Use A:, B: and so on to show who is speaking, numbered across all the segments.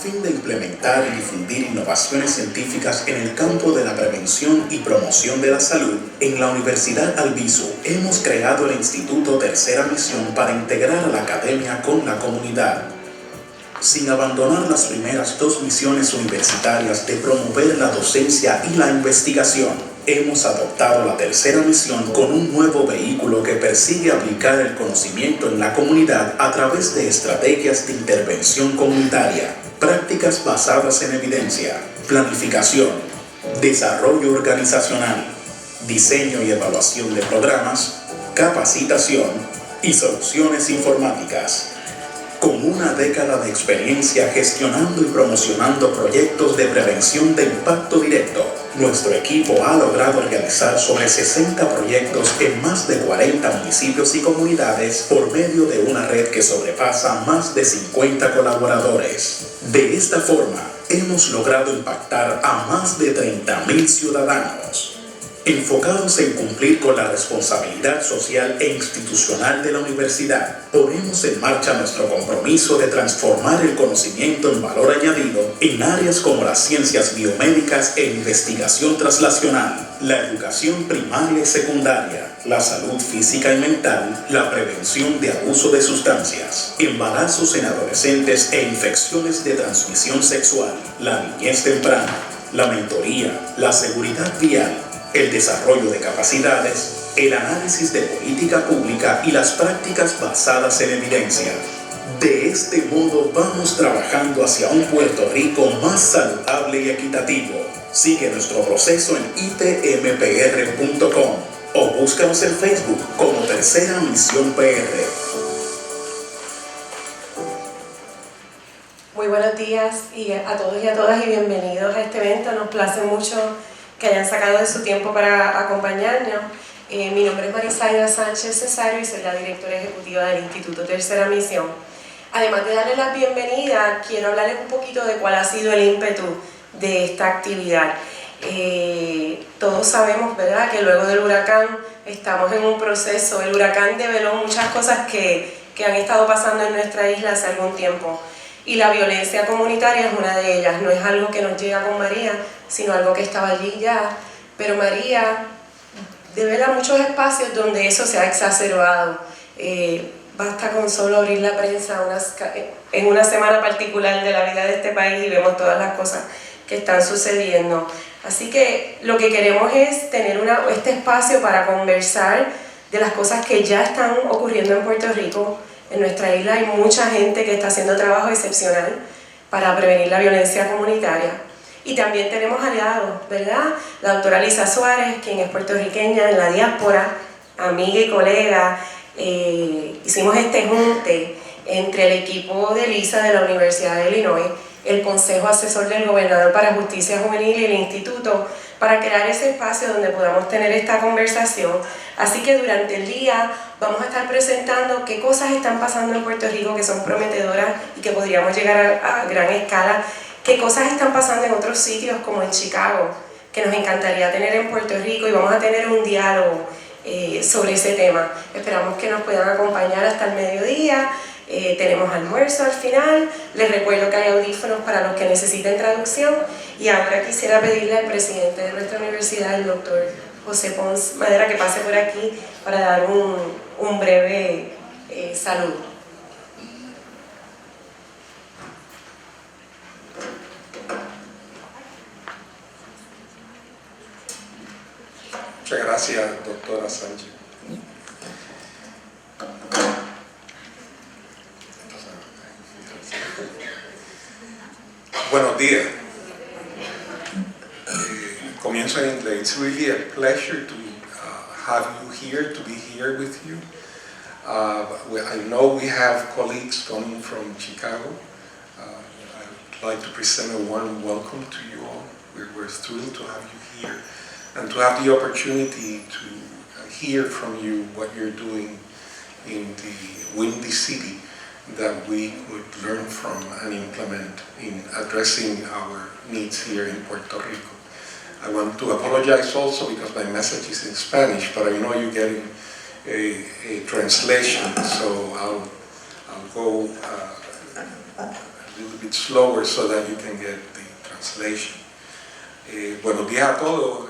A: fin de implementar y difundir innovaciones científicas en el campo de la prevención y promoción de la salud, en la Universidad Albizu hemos creado el Instituto Tercera Misión para integrar a la academia con la comunidad. Sin abandonar las primeras dos misiones universitarias de promover la docencia y la investigación, hemos adoptado la tercera misión con un nuevo vehículo que persigue aplicar el conocimiento en la comunidad a través de estrategias de intervención comunitaria, prácticas basadas en evidencia, planificación, desarrollo organizacional, diseño y evaluación de programas, capacitación y soluciones informáticas. Con una década de experiencia gestionando y promocionando proyectos de prevención de impacto directo, nuestro equipo ha logrado realizar sobre 60 proyectos en más de 40 municipios y comunidades por medio de una red que sobrepasa más de 50 colaboradores. De esta forma, hemos logrado impactar a más de 30.000 ciudadanos. Enfocados en cumplir con la responsabilidad social e institucional de la universidad, ponemos en marcha nuestro compromiso de transformar el conocimiento en valor añadido en áreas como las ciencias biomédicas e investigación translacional, la educación primaria y secundaria, la salud física y mental, la prevención de abuso de sustancias, embarazos en adolescentes e infecciones de transmisión sexual, la niñez temprana, la mentoría, la seguridad vial, el desarrollo de capacidades, el análisis de política pública y las prácticas basadas en evidencia. De este modo vamos trabajando hacia un Puerto Rico más saludable y equitativo. Sigue nuestro proceso en itmpr.com o búscanos en Facebook como Tercera Misión PR.
B: Muy buenos días a todos y a todas y bienvenidos a este evento. Nos place mucho que hayan sacado de su tiempo para acompañarnos. Mi nombre es Marisaida Sánchez Cesario y soy la directora ejecutiva del Instituto Tercera Misión. Además de darles la bienvenida, quiero hablarles un poquito de cuál ha sido el ímpetu de esta actividad. Todos sabemos, ¿verdad?, que luego del huracán estamos en un proceso. El huracán develó muchas cosas que han estado pasando en nuestra isla hace algún tiempo. Y la violencia comunitaria es una de ellas. No es algo que nos llega con María, sino algo que estaba allí ya. Pero María devela muchos espacios donde eso se ha exacerbado. Basta con solo abrir la prensa en una semana particular de la vida de este país y vemos todas las cosas que están sucediendo. Así que lo que queremos es tener este espacio para conversar de las cosas que ya están ocurriendo en Puerto Rico. En nuestra isla hay mucha gente que está haciendo trabajo excepcional para prevenir la violencia comunitaria. Y también tenemos aliados, ¿verdad? La doctora Lisa Suárez, quien es puertorriqueña en la diáspora, amiga y colega. Hicimos este junte entre el equipo de Lisa de la Universidad de Illinois, el Consejo Asesor del Gobernador para Justicia Juvenil y el Instituto, para crear ese espacio donde podamos tener esta conversación. Así que durante el día vamos a estar presentando qué cosas están pasando en Puerto Rico que son prometedoras y que podríamos llegar a gran escala, qué cosas están pasando en otros sitios como en Chicago, que nos encantaría tener en Puerto Rico, y vamos a tener un diálogo sobre ese tema. Esperamos que nos puedan acompañar hasta el mediodía. Tenemos almuerzo al final. Les recuerdo que hay audífonos para los que necesiten traducción. Y ahora quisiera pedirle al presidente de nuestra universidad, el doctor José Pons Madera, que pase por aquí para dar un breve saludo.
C: Muchas gracias, doctora Sánchez. Buenos días. Comienzo en inglés. It's really a pleasure to have you here, to be here with you. I know we have colleagues coming from Chicago. I'd like to present a warm welcome to you all. We're thrilled to have you here and to have the opportunity to hear from you what you're doing in the Windy City that we could learn from and implement in addressing our needs here in Puerto Rico. I want to apologize also because my message is in Spanish, but I know you're getting a translation, so I'll go little bit slower so that you can get the translation. Buenos días a todos.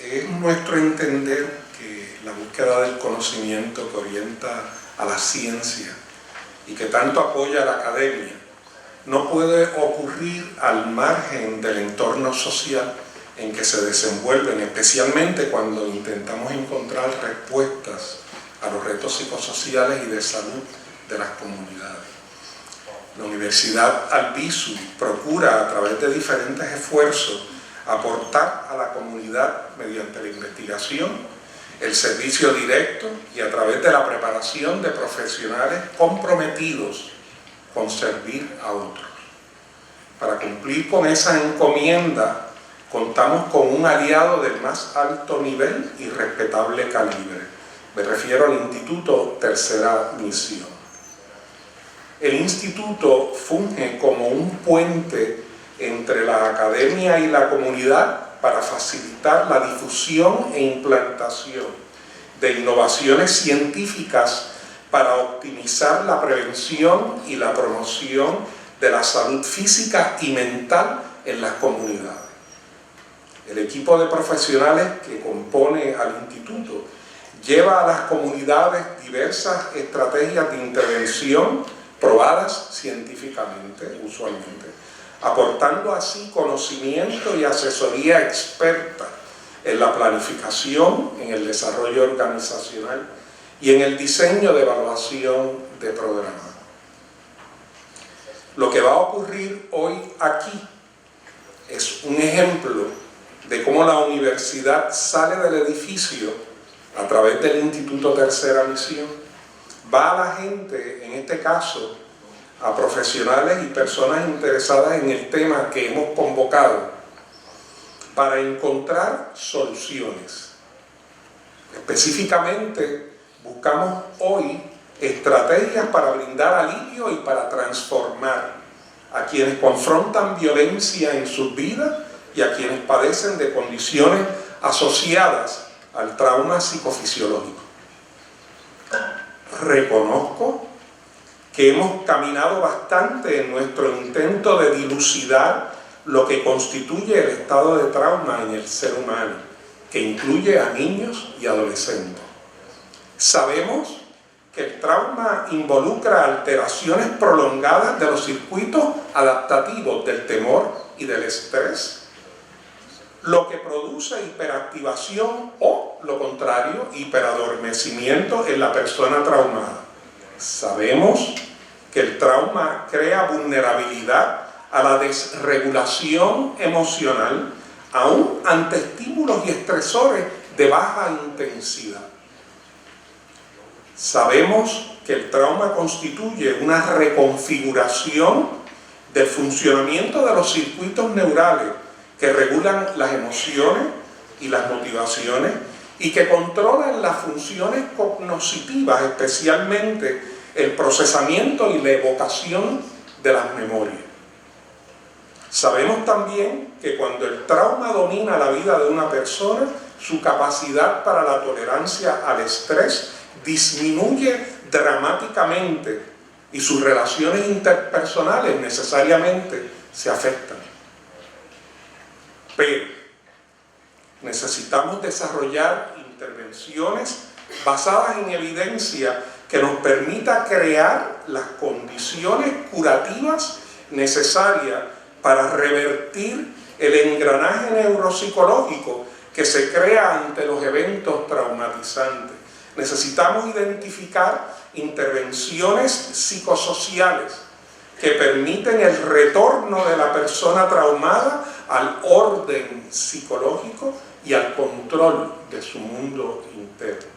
C: Es nuestro entender que la búsqueda del conocimiento que orienta a la ciencia y que tanto apoya a la academia no puede ocurrir al margen del entorno social en que se desenvuelven, especialmente cuando intentamos encontrar respuestas a los retos psicosociales y de salud de las comunidades. La Universidad Albizu procura, a través de diferentes esfuerzos, aportar a la comunidad mediante la investigación, el servicio directo y a través de la preparación de profesionales comprometidos con servir a otros. Para cumplir con esa encomienda, contamos con un aliado del más alto nivel y respetable calibre. Me refiero al Instituto Tercera Misión. El instituto funge como un puente entre la academia y la comunidad para facilitar la difusión e implantación de innovaciones científicas para optimizar la prevención y la promoción de la salud física y mental en las comunidades. El equipo de profesionales que compone al instituto lleva a las comunidades diversas estrategias de intervención probadas científicamente, usualmente, aportando así conocimiento y asesoría experta en la planificación, en el desarrollo organizacional y en el diseño de evaluación de programas. Lo que va a ocurrir hoy aquí es un ejemplo de cómo la universidad sale del edificio a través del Instituto Tercera Misión, va a la gente, en este caso, a profesionales y personas interesadas en el tema que hemos convocado para encontrar soluciones. Específicamente, buscamos hoy estrategias para brindar alivio y para transformar a quienes confrontan violencia en sus vidas y a quienes padecen de condiciones asociadas al trauma psicofisiológico. Reconozco que hemos caminado bastante en nuestro intento de dilucidar lo que constituye el estado de trauma en el ser humano, que incluye a niños y adolescentes. Sabemos que el trauma involucra alteraciones prolongadas de los circuitos adaptativos del temor y del estrés, lo que produce hiperactivación o, lo contrario, hiperadormecimiento en la persona traumada. Sabemos que el trauma crea vulnerabilidad a la desregulación emocional, aún ante estímulos y estresores de baja intensidad. Sabemos que el trauma constituye una reconfiguración del funcionamiento de los circuitos neurales que regulan las emociones y las motivaciones y que controlan las funciones cognitivas, especialmente el procesamiento y la evocación de las memorias. Sabemos también que cuando el trauma domina la vida de una persona, su capacidad para la tolerancia al estrés disminuye dramáticamente y sus relaciones interpersonales necesariamente se afectan. Pero necesitamos desarrollar intervenciones basadas en evidencia que nos permita crear las condiciones curativas necesarias para revertir el engranaje neuropsicológico que se crea ante los eventos traumatizantes. Necesitamos identificar intervenciones psicosociales que permiten el retorno de la persona traumada al orden psicológico y al control de su mundo interno.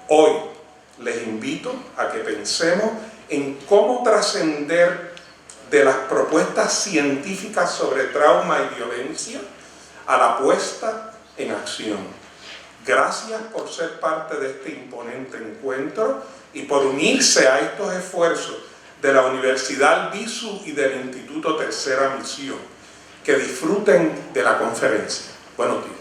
C: Hoy les invito a que pensemos en cómo trascender de las propuestas científicas sobre trauma y violencia a la puesta en acción. Gracias por ser parte de este imponente encuentro y por unirse a estos esfuerzos de la Universidad Albizu y del Instituto Tercera Misión. Que disfruten de la conferencia. Buenos días.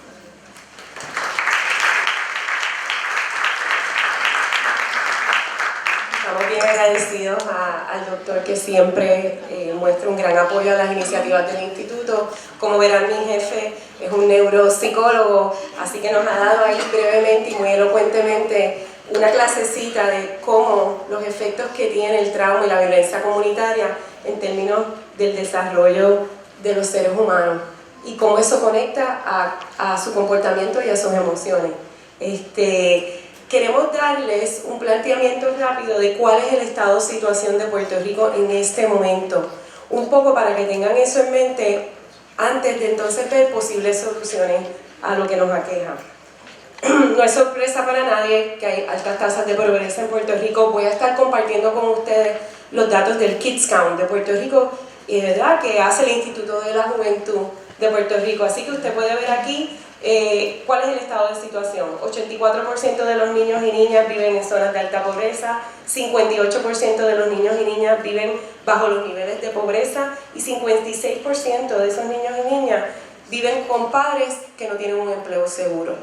B: Estamos bien agradecidos al doctor que siempre muestra un gran apoyo a las iniciativas del instituto. Como verán, mi jefe es un neuropsicólogo, así que nos ha dado ahí brevemente y muy elocuentemente una clasecita de cómo los efectos que tiene el trauma y la violencia comunitaria en términos del desarrollo de los seres humanos y cómo eso conecta a su comportamiento y a sus emociones. Queremos darles un planteamiento rápido de cuál es el estado de situación de Puerto Rico en este momento, un poco para que tengan eso en mente antes de entonces ver posibles soluciones a lo que nos aqueja. No es sorpresa para nadie que hay altas tasas de pobreza en Puerto Rico. Voy a estar compartiendo con ustedes los datos del Kids Count de Puerto Rico, ¿verdad?, que hace el Instituto de la Juventud de Puerto Rico. Así que usted puede ver aquí cuál es el estado de situación. 84% de los niños y niñas viven en zonas de alta pobreza, 58% de los niños y niñas viven bajo los niveles de pobreza y 56% de esos niños y niñas viven con padres que no tienen un empleo seguro.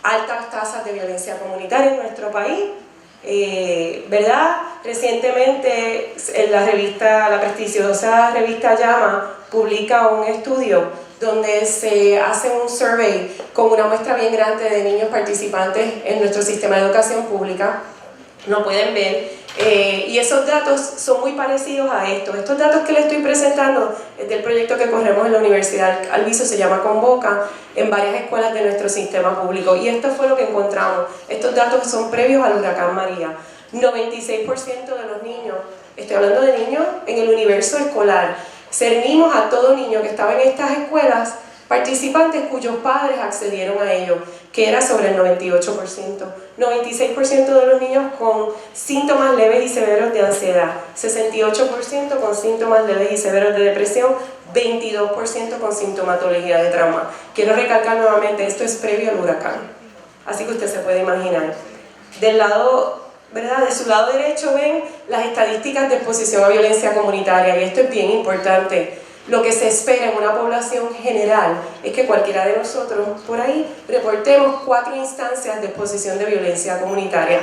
B: Altas tasas de violencia comunitaria en nuestro país, ¿verdad? Recientemente la prestigiosa revista Llama publica un estudio donde se hace un survey con una muestra bien grande de niños participantes en nuestro sistema de educación pública. Lo pueden ver. Y esos datos son muy parecidos a esto. Estos datos que les estoy presentando es del proyecto que corremos en la Universidad Albizu, se llama Convoca, en varias escuelas de nuestro sistema público. Y esto fue lo que encontramos. Estos datos son previos al huracán María. 96% de los niños, estoy hablando de niños en el universo escolar, cernimos a todo niño que estaba en estas escuelas participantes cuyos padres accedieron a ello, que era sobre el 98%. 96% de los niños con síntomas leves y severos de ansiedad, 68% con síntomas leves y severos de depresión, 22% con sintomatología de trauma. Quiero recalcar nuevamente, esto es previo al huracán, así que usted se puede imaginar. Del lado, ¿verdad?, de su lado derecho ven las estadísticas de exposición a violencia comunitaria, y esto es bien importante. Lo que se espera en una población general es que cualquiera de nosotros por ahí reportemos 4 instancias de exposición de violencia comunitaria.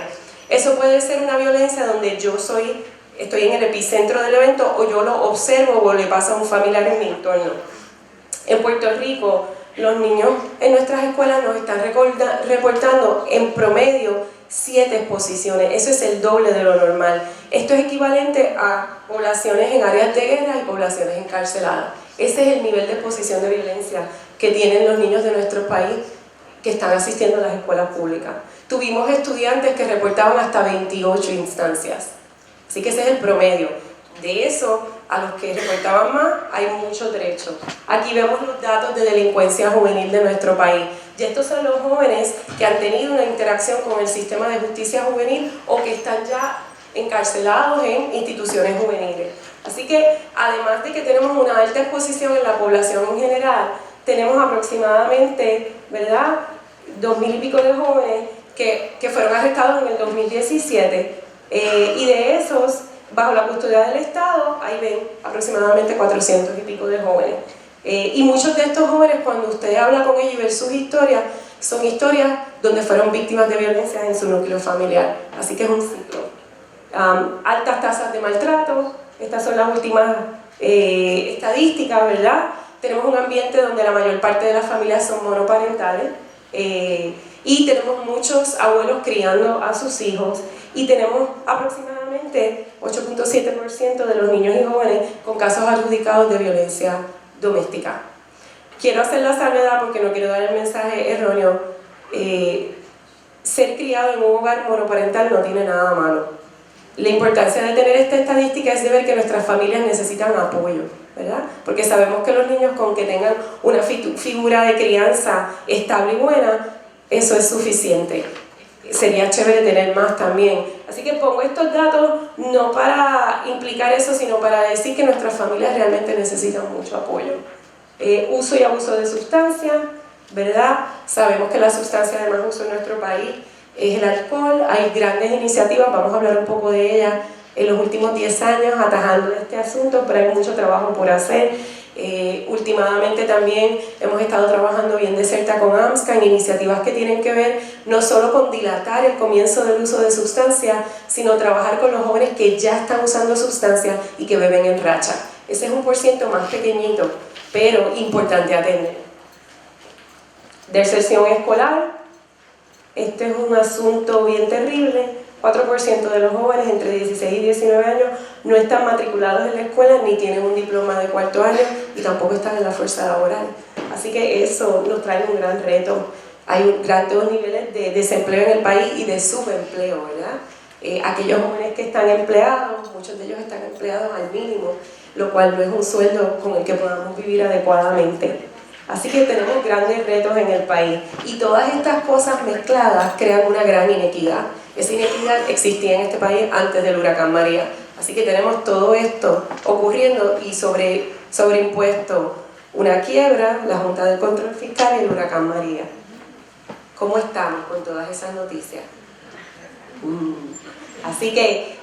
B: Eso puede ser una violencia donde yo estoy en el epicentro del evento, o yo lo observo o le pasa a un familiar en mi entorno. En Puerto Rico, los niños en nuestras escuelas nos están reportando en promedio 7 exposiciones. Eso es el doble de lo normal. Esto es equivalente a poblaciones en áreas de guerra y poblaciones encarceladas. Ese es el nivel de exposición de violencia que tienen los niños de nuestro país que están asistiendo a las escuelas públicas. Tuvimos estudiantes que reportaban hasta 28 instancias. Así que ese es el promedio. De eso, a los que reportaban más, hay mucho trecho. Aquí vemos los datos de delincuencia juvenil de nuestro país. Y estos son los jóvenes que han tenido una interacción con el sistema de justicia juvenil o que están ya encarcelados en instituciones juveniles. Así que, además de que tenemos una alta exposición en la población en general, tenemos aproximadamente, ¿verdad?, 2.000 y pico de jóvenes que fueron arrestados en el 2017, y de esos, bajo la custodia del Estado, ahí ven aproximadamente 400 y pico de jóvenes. Y muchos de estos jóvenes, cuando usted habla con ellos y ve sus historias, son historias donde fueron víctimas de violencia en su núcleo familiar. Así que es un ciclo. Altas tasas de maltrato, estas son las últimas estadísticas, ¿verdad? Tenemos un ambiente donde la mayor parte de las familias son monoparentales, y tenemos muchos abuelos criando a sus hijos, y tenemos aproximadamente 8.7% de los niños y jóvenes con casos adjudicados de violencia doméstica. Quiero hacer la salvedad porque no quiero dar el mensaje erróneo. Ser criado en un hogar monoparental no tiene nada malo. La importancia de tener esta estadística es de ver que nuestras familias necesitan apoyo, ¿verdad? Porque sabemos que los niños, con que tengan una figura de crianza estable y buena, eso es suficiente. Sería chévere tener más también. Así que pongo estos datos no para implicar eso, sino para decir que nuestras familias realmente necesitan mucho apoyo. Uso y abuso de sustancias, ¿verdad? Sabemos que la sustancia de más uso en nuestro país es el alcohol. Hay grandes iniciativas, vamos a hablar un poco de ellas, en los últimos 10 años atajando este asunto, pero hay mucho trabajo por hacer. Últimamente también hemos estado trabajando bien de cerca con AMSCA en iniciativas que tienen que ver no solo con dilatar el comienzo del uso de sustancias, sino trabajar con los jóvenes que ya están usando sustancias y que beben en racha. Ese es un % más pequeñito, pero importante atender. Deserción escolar, este es un asunto bien terrible. 4% de los jóvenes entre 16 y 19 años no están matriculados en la escuela ni tienen un diploma de cuarto año y tampoco están en la fuerza laboral. Así que eso nos trae un gran reto. Hay grandes niveles de desempleo en el país y de subempleo, ¿verdad? Aquellos jóvenes que están empleados, muchos de ellos están empleados al mínimo, lo cual no es un sueldo con el que podamos vivir adecuadamente. Así que tenemos grandes retos en el país y todas estas cosas mezcladas crean una gran inequidad. Esa inequidad existía en este país antes del huracán María. Así que tenemos todo esto ocurriendo y sobreimpuesto una quiebra, la Junta de Control Fiscal y el huracán María. ¿Cómo estamos con todas esas noticias? Así que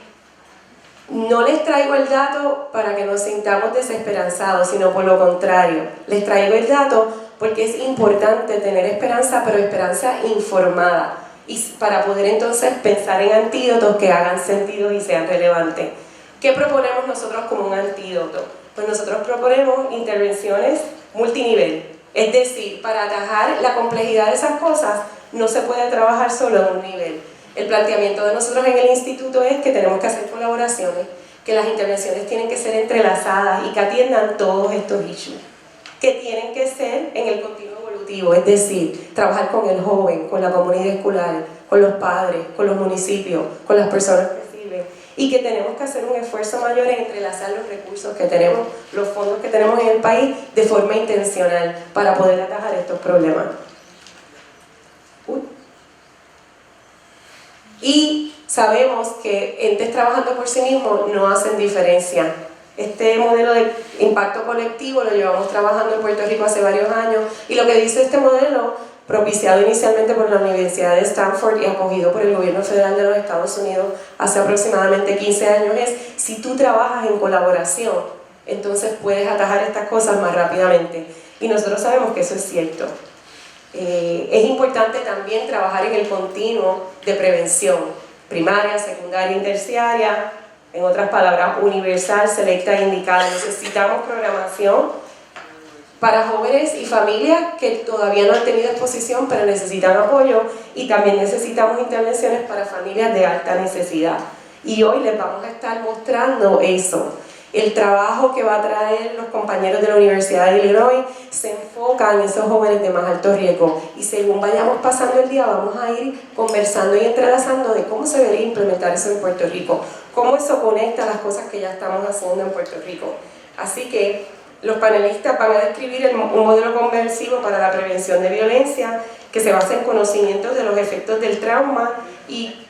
B: no les traigo el dato para que nos sintamos desesperanzados, sino por lo contrario. Les traigo el dato porque es importante tener esperanza, pero esperanza informada. Y para poder entonces pensar en antídotos que hagan sentido y sean relevantes. ¿Qué proponemos nosotros como un antídoto? Pues nosotros proponemos intervenciones multinivel. Es decir, para atajar la complejidad de esas cosas no se puede trabajar solo en un nivel. El planteamiento de nosotros en el instituto es que tenemos que hacer colaboraciones, que las intervenciones tienen que ser entrelazadas y que atiendan todos estos issues, que tienen que ser en el continuo evolutivo, es decir, trabajar con el joven, con la comunidad escolar, con los padres, con los municipios, con las personas que sirven, y que tenemos que hacer un esfuerzo mayor en entrelazar los recursos que tenemos, los fondos que tenemos en el país de forma intencional para poder atajar estos problemas. Y sabemos que entes trabajando por sí mismos no hacen diferencia. Este modelo de impacto colectivo lo llevamos trabajando en Puerto Rico hace varios años y lo que dice este modelo, propiciado inicialmente por la Universidad de Stanford y acogido por el gobierno federal de los Estados Unidos hace aproximadamente 15 años es: si tú trabajas en colaboración, entonces puedes atajar estas cosas más rápidamente. Y nosotros sabemos que eso es cierto. Es importante también trabajar en el continuo de prevención, primaria, secundaria y terciaria, en otras palabras, universal, selecta e indicada. Necesitamos programación para jóvenes y familias que todavía no han tenido exposición pero necesitan apoyo, y también necesitamos intervenciones para familias de alta necesidad. Y hoy les vamos a estar mostrando eso. El trabajo que va a traer los compañeros de la Universidad de Illinois se enfoca en esos jóvenes de más alto riesgo, y según vayamos pasando el día vamos a ir conversando y entrelazando de cómo se debería implementar eso en Puerto Rico, cómo eso conecta a las cosas que ya estamos haciendo en Puerto Rico. Así que los panelistas van a describir un modelo conversivo para la prevención de violencia que se basa en conocimientos de los efectos del trauma y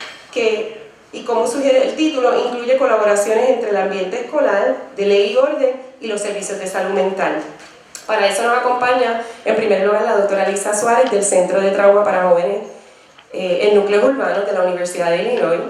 B: como sugiere el título, incluye colaboraciones entre el ambiente escolar, de ley y orden, y los servicios de salud mental. Para eso nos acompaña, en primer lugar, la doctora Lisa Suárez, del Centro de Trauma para Jóvenes en Núcleos Urbanos de la Universidad de Illinois.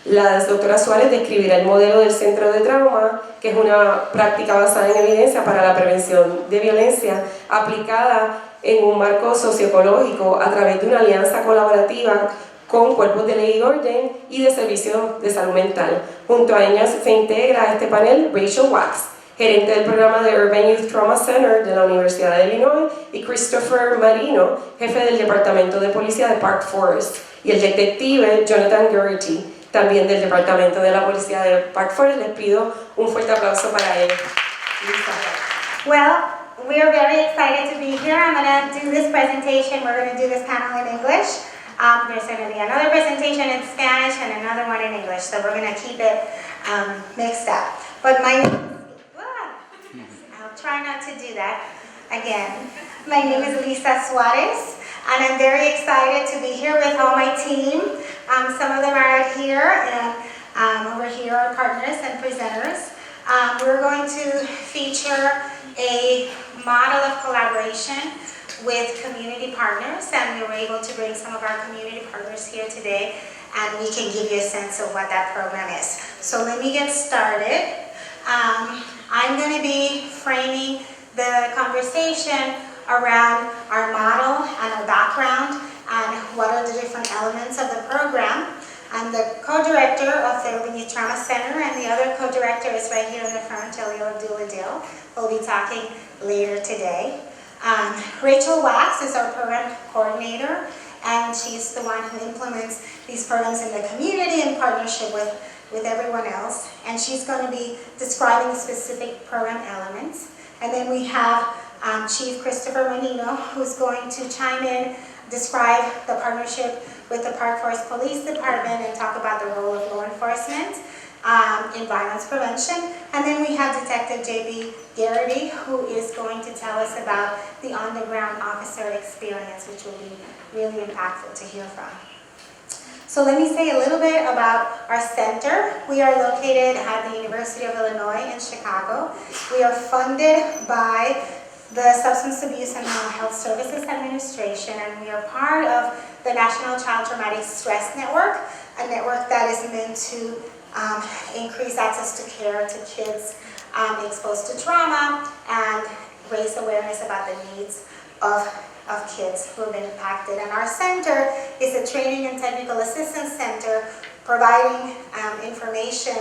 B: La doctora Suárez describirá el modelo del Centro de Trauma, que es una práctica basada en evidencia para la prevención de violencia, aplicada en un marco socioecológico a través de una alianza colaborativa con cuerpos de ley y orden y de servicios de salud mental. Junto a ellas se integra a este panel Rachel Wax, gerente del programa de Urban Youth Trauma Center de la Universidad de Illinois, y Christopher Marino, jefe del Departamento de Policía de Park Forest, y el detective Jonathan Geraghty, también del Departamento de la Policía de Park Forest. Les pido un fuerte aplauso para él.
D: Well, we are very excited to be here. I'm going to do this presentation. We're going to do this panel in English. There's going to be another presentation in Spanish and another one in English, so we're going to keep it mixed up. But I'll try not to do that again. My name is Lisa Suarez, and I'm very excited to be here with all my team. Some of them are out here, and over here are partners and presenters. We're going to feature a model of collaboration with community partners, and we were able to bring some of our community partners here today, and we can give you a sense of what that program is. So let me get started. I'm going to be framing the conversation around our model and our background and what are the different elements of the program. I'm the co-director of the Urban Youth Trauma Center, and the other co-director is right here in the front, Jalil Abdul-Adil. We'll be talking later today. Rachel Wax is our program coordinator, and she's the one who implements these programs in the community in partnership with everyone else. And she's going to be describing specific program elements. And then we have Chief Christopher Menino, who's going to chime in, describe the partnership with the Park Forest Police Department and talk about the role of law enforcement in violence prevention. And then we have Detective J.B. Garrity, who is going to tell us about the on-the-ground officer experience, which will be really impactful to hear from. So let me say a little bit about our center. We are located at the University of Illinois in Chicago. We are funded by the Substance Abuse and Mental Health Services Administration, and we are part of the National Child Traumatic Stress Network, a network that is meant to increase access to care to kids exposed to trauma and raise awareness about the needs of kids who have been impacted. And our center is a training and technical assistance center providing information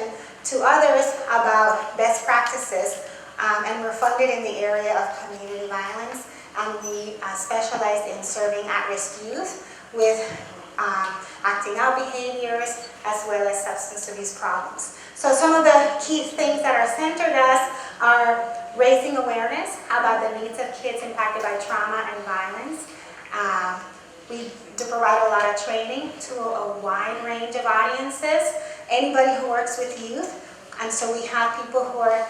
D: to others about best practices, and we're funded in the area of community violence, and we specialize in serving at-risk youth with acting out behaviors as well as substance abuse problems. So some of the key things that our center does are raising awareness about the needs of kids impacted by trauma and violence. We do provide a lot of training to a wide range of audiences, anybody who works with youth. And so we have people who are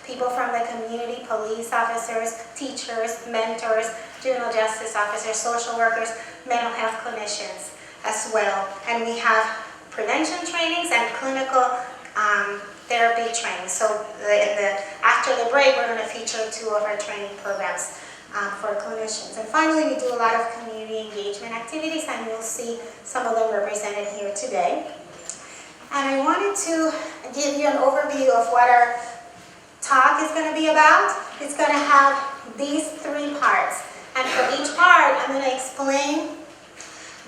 D: people from the community, police officers, teachers, mentors, juvenile justice officers, social workers, mental health clinicians as well. And we have prevention trainings and clinical therapy training. So after the break, we're going to feature 2 of our training programs for clinicians. And finally, we do a lot of community engagement activities, and you'll see some of them represented here today. And I wanted to give you an overview of what our talk is going to be about. It's going to have these 3 parts. And for each part, I'm going to explain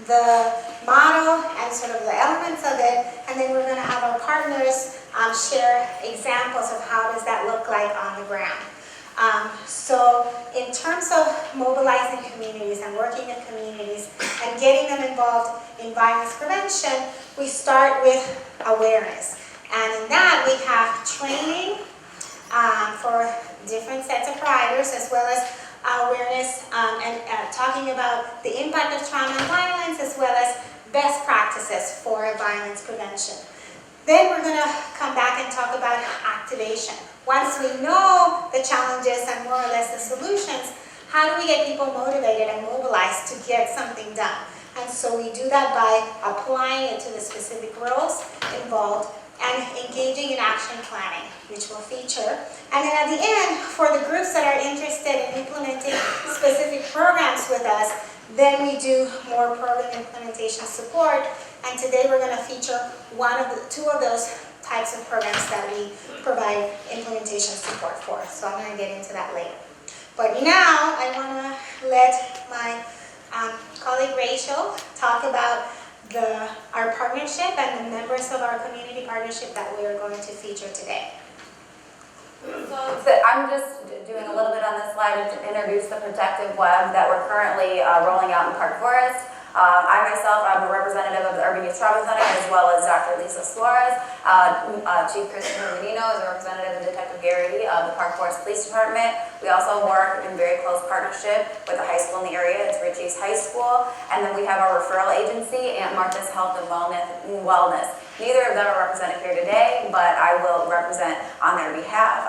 D: the model and sort of the elements of it, and then we're going to have our partners share examples of how does that look like on the ground. So in terms of mobilizing communities and working in communities and getting them involved in violence prevention, we start with awareness. And in that we have training for different sets of providers, as well as awareness and talking about the impact of trauma and violence, as well as best practices for violence prevention. Then we're going to come back and talk about activation. Once we know the challenges and more or less the solutions, how do we get people motivated and mobilized to get something done? And so we do that by applying it to the specific roles involved and engaging in action planning, which we'll feature. And then at the end, for the groups that are interested in implementing specific programs with us, then we do more program implementation support. And today we're going to feature 2 of those types of programs that we provide implementation support for. So I'm going to get into that later. But now I want to let my colleague Rachel talk about our partnership and the members of our community partnership that we are going to feature today.
E: So I'm just doing a little bit on this slide to introduce the protective web that we're currently rolling out in Park Forest. I myself, I'm a representative of the Urban Youth Trauma Center, as well as Dr. Lisa Suarez. Chief Christopher Menino is a representative, and Detective Garrity of the Park Forest Police Department. We also work in very close partnership with a high school in the area. It's Ritchie's High School. And then we have our referral agency, Aunt Martha's Health and Wellness. Neither of them are represented here today, but I will represent on their behalf.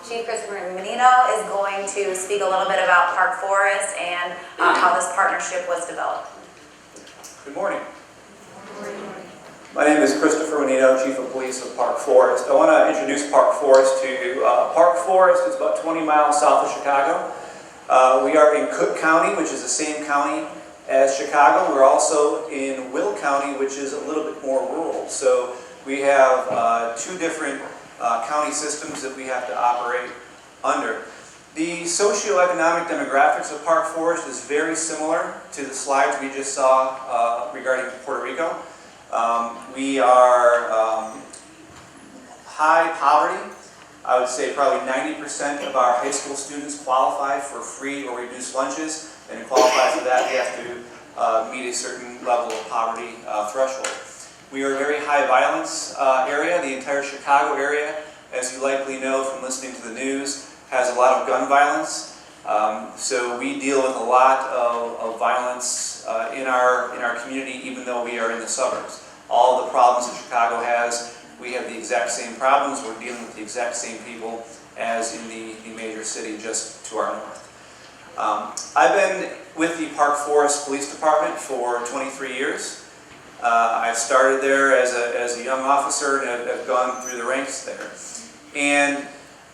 E: Chief Christopher Menino is going to speak a little bit about Park Forest and how this partnership was developed.
F: Good morning. My name is Christopher Menino, Chief of Police of Park Forest. I want to introduce Park Forest to you. Park Forest is about 20 miles south of Chicago. We are in Cook County, which is the same county as Chicago. We're also in Will County, which is a little bit more rural. So we have 2 different county systems that we have to operate under. The socioeconomic demographics of Park Forest is very similar to the slides we just saw regarding Puerto Rico. We are high poverty. I would say probably 90% of our high school students qualify for free or reduced lunches, and to qualify for that, you have to meet a certain level of poverty threshold. We are a very high violence area. The entire Chicago area, as you likely know from listening to the news, has a lot of gun violence. So we deal with a lot of violence in our community, even though we are in the suburbs. All the problems that Chicago has, we have the exact same problems. We're dealing with the exact same people as in the major city just to our north. I've been with the Park Forest Police Department for 23 years. I started there as a young officer and have gone through the ranks there. And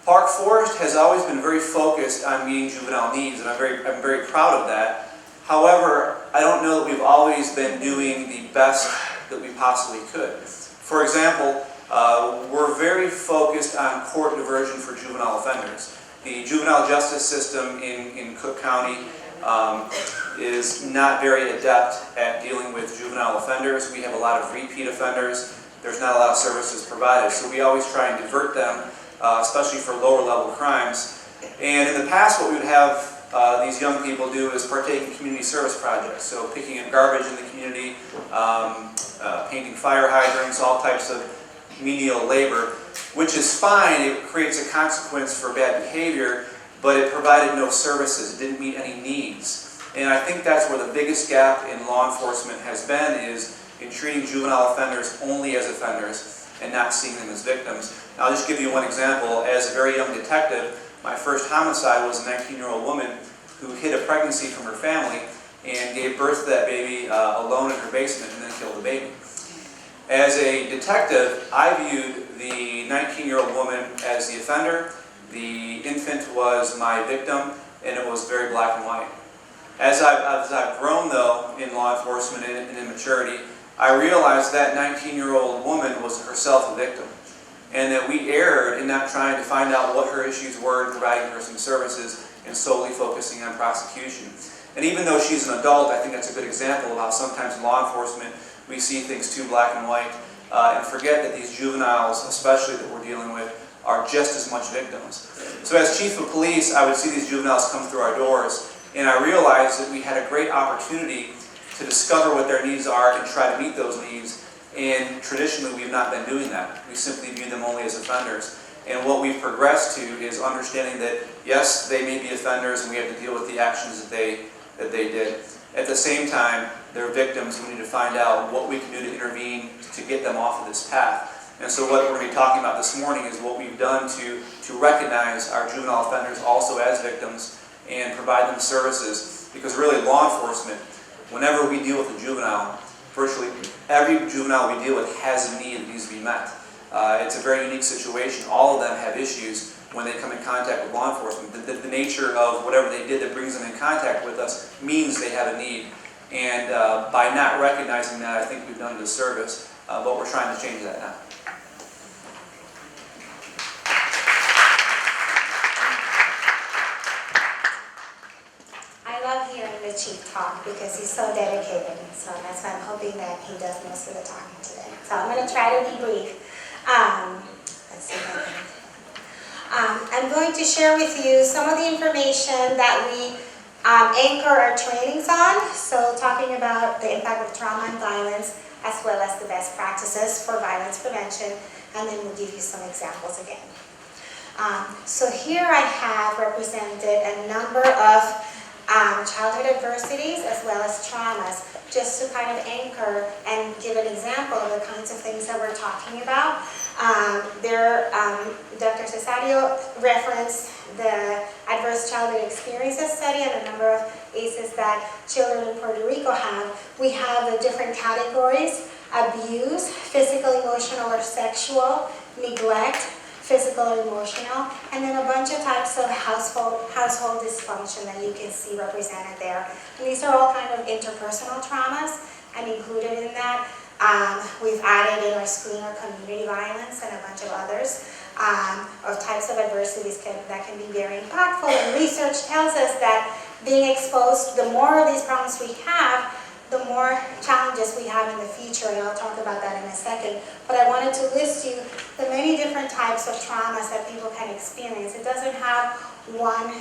F: Park Forest has always been very focused on meeting juvenile needs, and I'm very proud of that. However, I don't know that we've always been doing the best that we possibly could. For example, we're very focused on court diversion for juvenile offenders. The juvenile justice system in Cook County is not very adept at dealing with juvenile offenders. We have a lot of repeat offenders. There's not a lot of services provided, so we always try and divert them, especially for lower level crimes. And in the past, what we would have these young people do is partake in community service projects, so picking up garbage in the community, painting fire hydrants, all types of menial labor, which is fine. It creates a consequence for bad behavior, but it provided no services. It didn't meet any needs. And I think that's where the biggest gap in law enforcement has been, is in treating juvenile offenders only as offenders and not seeing them as victims. I'll just give you one example. As a very young detective, my first homicide was a 19-year-old woman who hid a pregnancy from her family and gave birth to that baby alone in her basement and then killed the baby. As a detective, I viewed the 19-year-old woman as the offender, the infant was my victim, and it was very black and white. As I've grown, though, in law enforcement and in maturity, I realized that 19-year-old woman was herself a victim, and that we erred in not trying to find out what her issues were and providing her some services and solely focusing on prosecution. And even though she's an adult, I think that's a good example of how sometimes in law enforcement we see things too black and white and forget that these juveniles, especially that we're dealing with, are just as much victims. So as chief of police, I would see these juveniles come through our doors, and I realized that we had a great opportunity to discover what their needs are and try to meet those needs. And traditionally, we've not been doing that. We simply view them only as offenders. And what we've progressed to is understanding that, yes, they may be offenders, and we have to deal with the actions that they did. At the same time, they're victims, and we need to find out what we can do to intervene to get them off of this path. And so what we're going to be talking about this morning is what we've done to recognize our juvenile offenders also as victims and provide them services. Because really, law enforcement, whenever we deal with a juvenile, virtually every juvenile we deal with has a need that needs to be met. It's a very unique situation. All of them have issues when they come in contact with law enforcement. The nature of whatever they did that brings them in contact with us means they have a need. And by not recognizing that, I think we've done a disservice, but we're trying to change that now.
D: I love hearing the chief talk because he's so dedicated, so that's why I'm hoping that he does most of the talking today. So I'm going to try to be brief. Let's see if I can. I'm going to share with you some of the information that we anchor our trainings on, so talking about the impact of trauma and violence, as well as the best practices for violence prevention, and then we'll give you some examples again. So here I have represented a number of childhood adversities as well as traumas, just to kind of anchor and give an example of the kinds of things that we're talking about. Dr. Cesario referenced the Adverse Childhood Experiences Study and the number of ACEs that children in Puerto Rico have. We have the different categories: abuse, physical, emotional, or sexual, neglect, physical or emotional, and then a bunch of types of household dysfunction that you can see represented there. And these are all kind of interpersonal traumas, and included in that, we've added in our screener community violence and a bunch of others. of types of adversities that can be very impactful. And research tells us that being exposed, the more of these problems we have, the more challenges we have in the future, and I'll talk about that in a second. But I wanted to list you the many different types of traumas that people can experience. It doesn't have one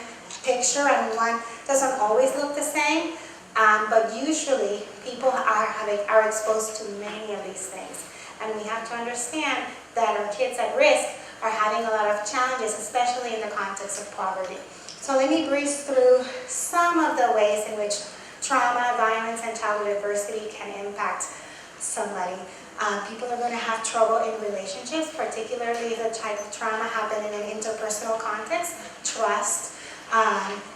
D: picture, and one doesn't always look the same, but usually people are exposed to many of these things. And we have to understand that our kids at risk are having a lot of challenges, especially in the context of poverty. So let me breeze through some of the ways in which trauma, violence, and childhood adversity can impact somebody. People are going to have trouble in relationships, particularly if the type of trauma happened in an interpersonal context. Trust,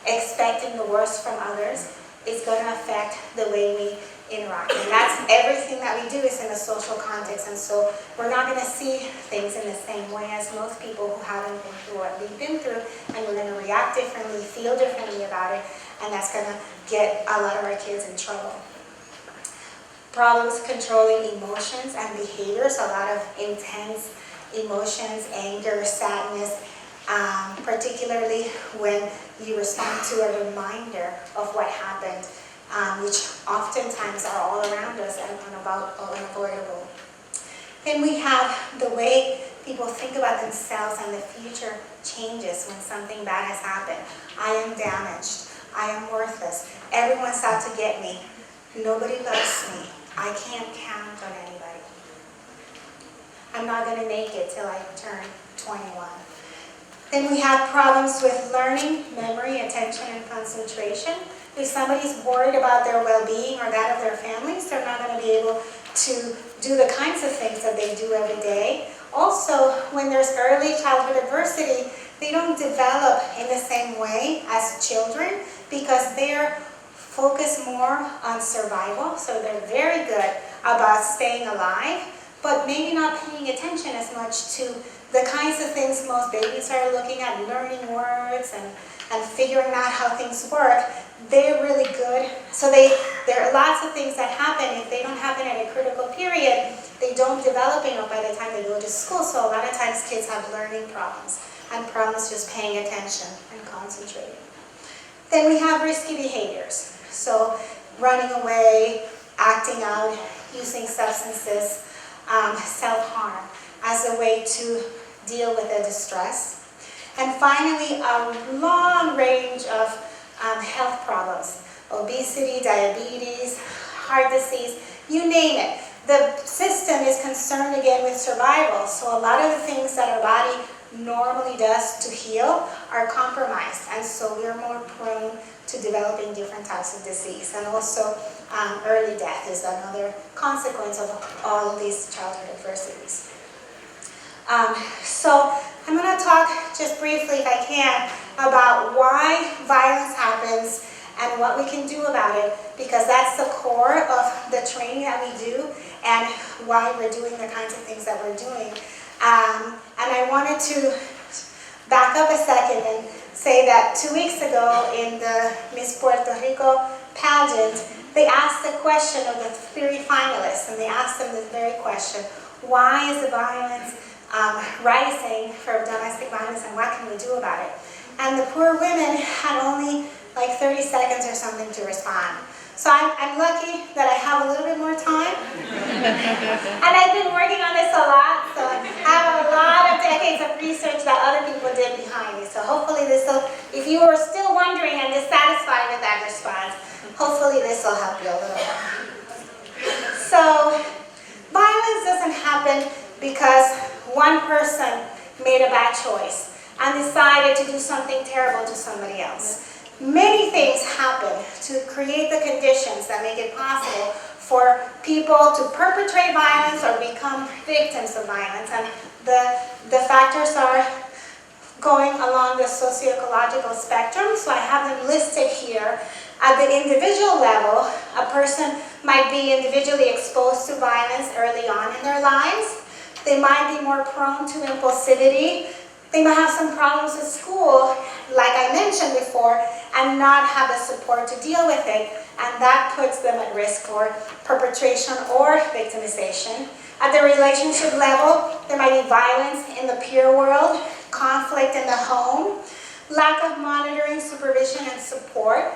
D: expecting the worst from others is going to affect the way we interact. And that's everything that we do is in a social context. And so we're not going to see things in the same way as most people who haven't been through what we've been through, and we're going to react differently, feel differently about it, and that's going to get a lot of our kids in trouble. Problems controlling emotions and behaviors, a lot of intense emotions, anger, sadness, particularly when you respond to a reminder of what happened, which oftentimes are all around us and unavoidable. Then we have the way people think about themselves and the future changes when something bad has happened. I am damaged. I am worthless. Everyone's out to get me. Nobody loves me. I can't count on anybody. I'm not going to make it till I turn 21. Then we have problems with learning, memory, attention, and concentration. If somebody's worried about their well-being or that of their families, they're not going to be able to do the kinds of things that they do every day. Also, when there's early childhood adversity, they don't develop in the same way as children because they're focused more on survival. So they're very good about staying alive, but maybe not paying attention as much to the kinds of things most babies are looking at, learning words and figuring out how things work. They're really good. So there are lots of things that happen. If they don't happen at a critical period, they don't develop enough by the time they go to school. So a lot of times kids have learning problems and problems just paying attention and concentrating. Then we have risky behaviors. So running away, acting out, using substances, self-harm as a way to deal with the distress. And finally, a long range of health problems, obesity, diabetes, heart disease, you name it. The system is concerned again with survival, so a lot of the things that our body normally does to heal are compromised, and so we're more prone to developing different types of disease. And also early death is another consequence of all of these childhood adversities. So I'm going to talk just briefly, if I can, about why violence happens and what we can do about it, because that's the core of the training that we do and why we're doing the kinds of things that we're doing. And I wanted to back up a second and say that 2 weeks ago in the Miss Puerto Rico pageant, they asked the question of the 3 finalists, and they asked them this very question: why is the violence rising for domestic violence, and what can we do about it? And the poor women had only like 30 seconds or something to respond. So I'm lucky that I have a little bit more time. And I've been working on this a lot, so I have a lot of decades of research that other people did behind me. So hopefully this will, if you were still wondering and dissatisfied with that response, hopefully this will help you a little bit. So violence doesn't happen because one person made a bad choice and decided to do something terrible to somebody else. Many things happen to create the conditions that make it possible for people to perpetrate violence or become victims of violence. And the factors are going along the socio-ecological spectrum, so I have them listed here. At the individual level, a person might be individually exposed to violence early on in their lives. They might be more prone to impulsivity, They might have some problems at school, like I mentioned before, and not have the support to deal with it, and that puts them at risk for perpetration or victimization. At the relationship level, there might be violence in the peer world, conflict in the home, lack of monitoring, supervision, and support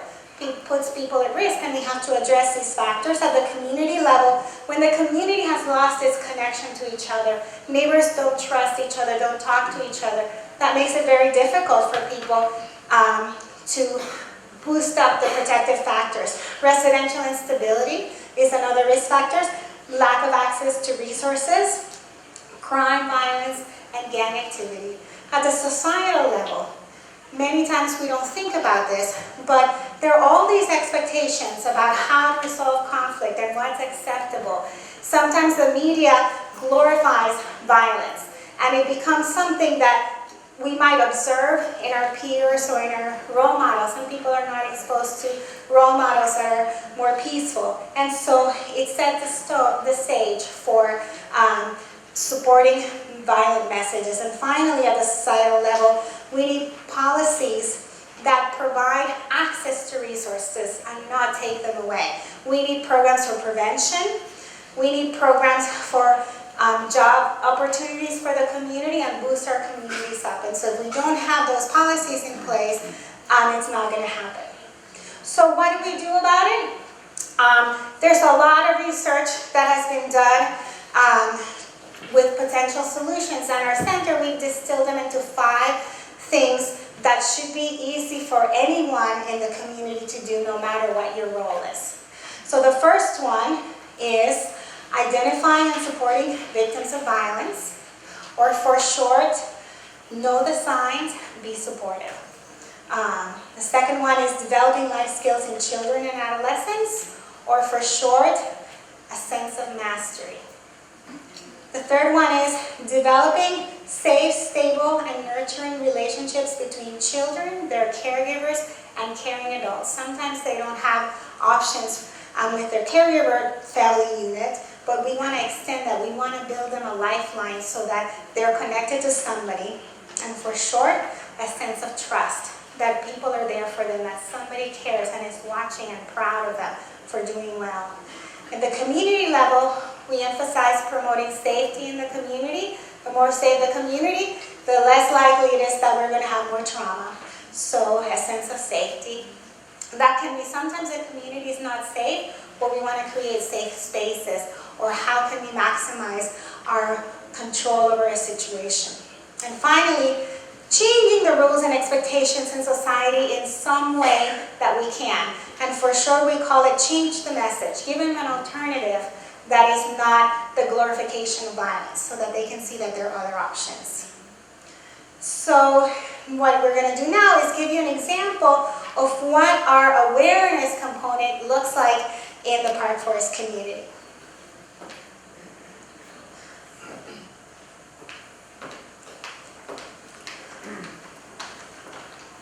D: puts people at risk, and we have to address these factors. At the community level, when the community has lost its connection to each other, neighbors don't trust each other, don't talk to each other, that makes it very difficult for people to boost up the protective factors. Residential instability is another risk factor. Lack of access to resources, crime, violence, and gang activity. At the societal level, many times we don't think about this, but there are all these expectations about how to resolve conflict and what's acceptable. Sometimes the media glorifies violence, and it becomes something that we might observe in our peers or in our role models. Some people are not exposed to role models that are more peaceful. And so it sets the stage for supporting violent messages. And finally, at the societal level, we need policies that provide access to resources and not take them away. We need programs for prevention. We need programs for job opportunities for the community and boost our communities up. And so if we don't have those policies in place, it's not going to happen. So what do we do about it? There's a lot of research that has been done with potential solutions. And our center, we've distilled them into 5 things that should be easy for anyone in the community to do, no matter what your role is. So the first one is identifying and supporting victims of violence, or for short, know the signs, be supportive. The second one is developing life skills in children and adolescents, or for short, a sense of mastery. The third one is developing safe, stable, and nurturing relationships between children, their caregivers, and caring adults. Sometimes they don't have options with their caregiver family unit, but we want to extend that. We want to build them a lifeline so that they're connected to somebody. And for short, a sense of trust, that people are there for them, that somebody cares and is watching and proud of them for doing well. At the community level, we emphasize promoting safety in the community. The more safe the community, the less likely it is that we're going to have more trauma. So a sense of safety. That can be sometimes the community is not safe, but we want to create safe spaces. Or how can we maximize our control over a situation? And finally, changing the rules and expectations in society in some way that we can. And for sure, we call it change the message. Give them an alternative that is not the glorification of violence, so that they can see that there are other options. So what we're going to do now is give you an example of what our awareness component looks like in the Park Forest community.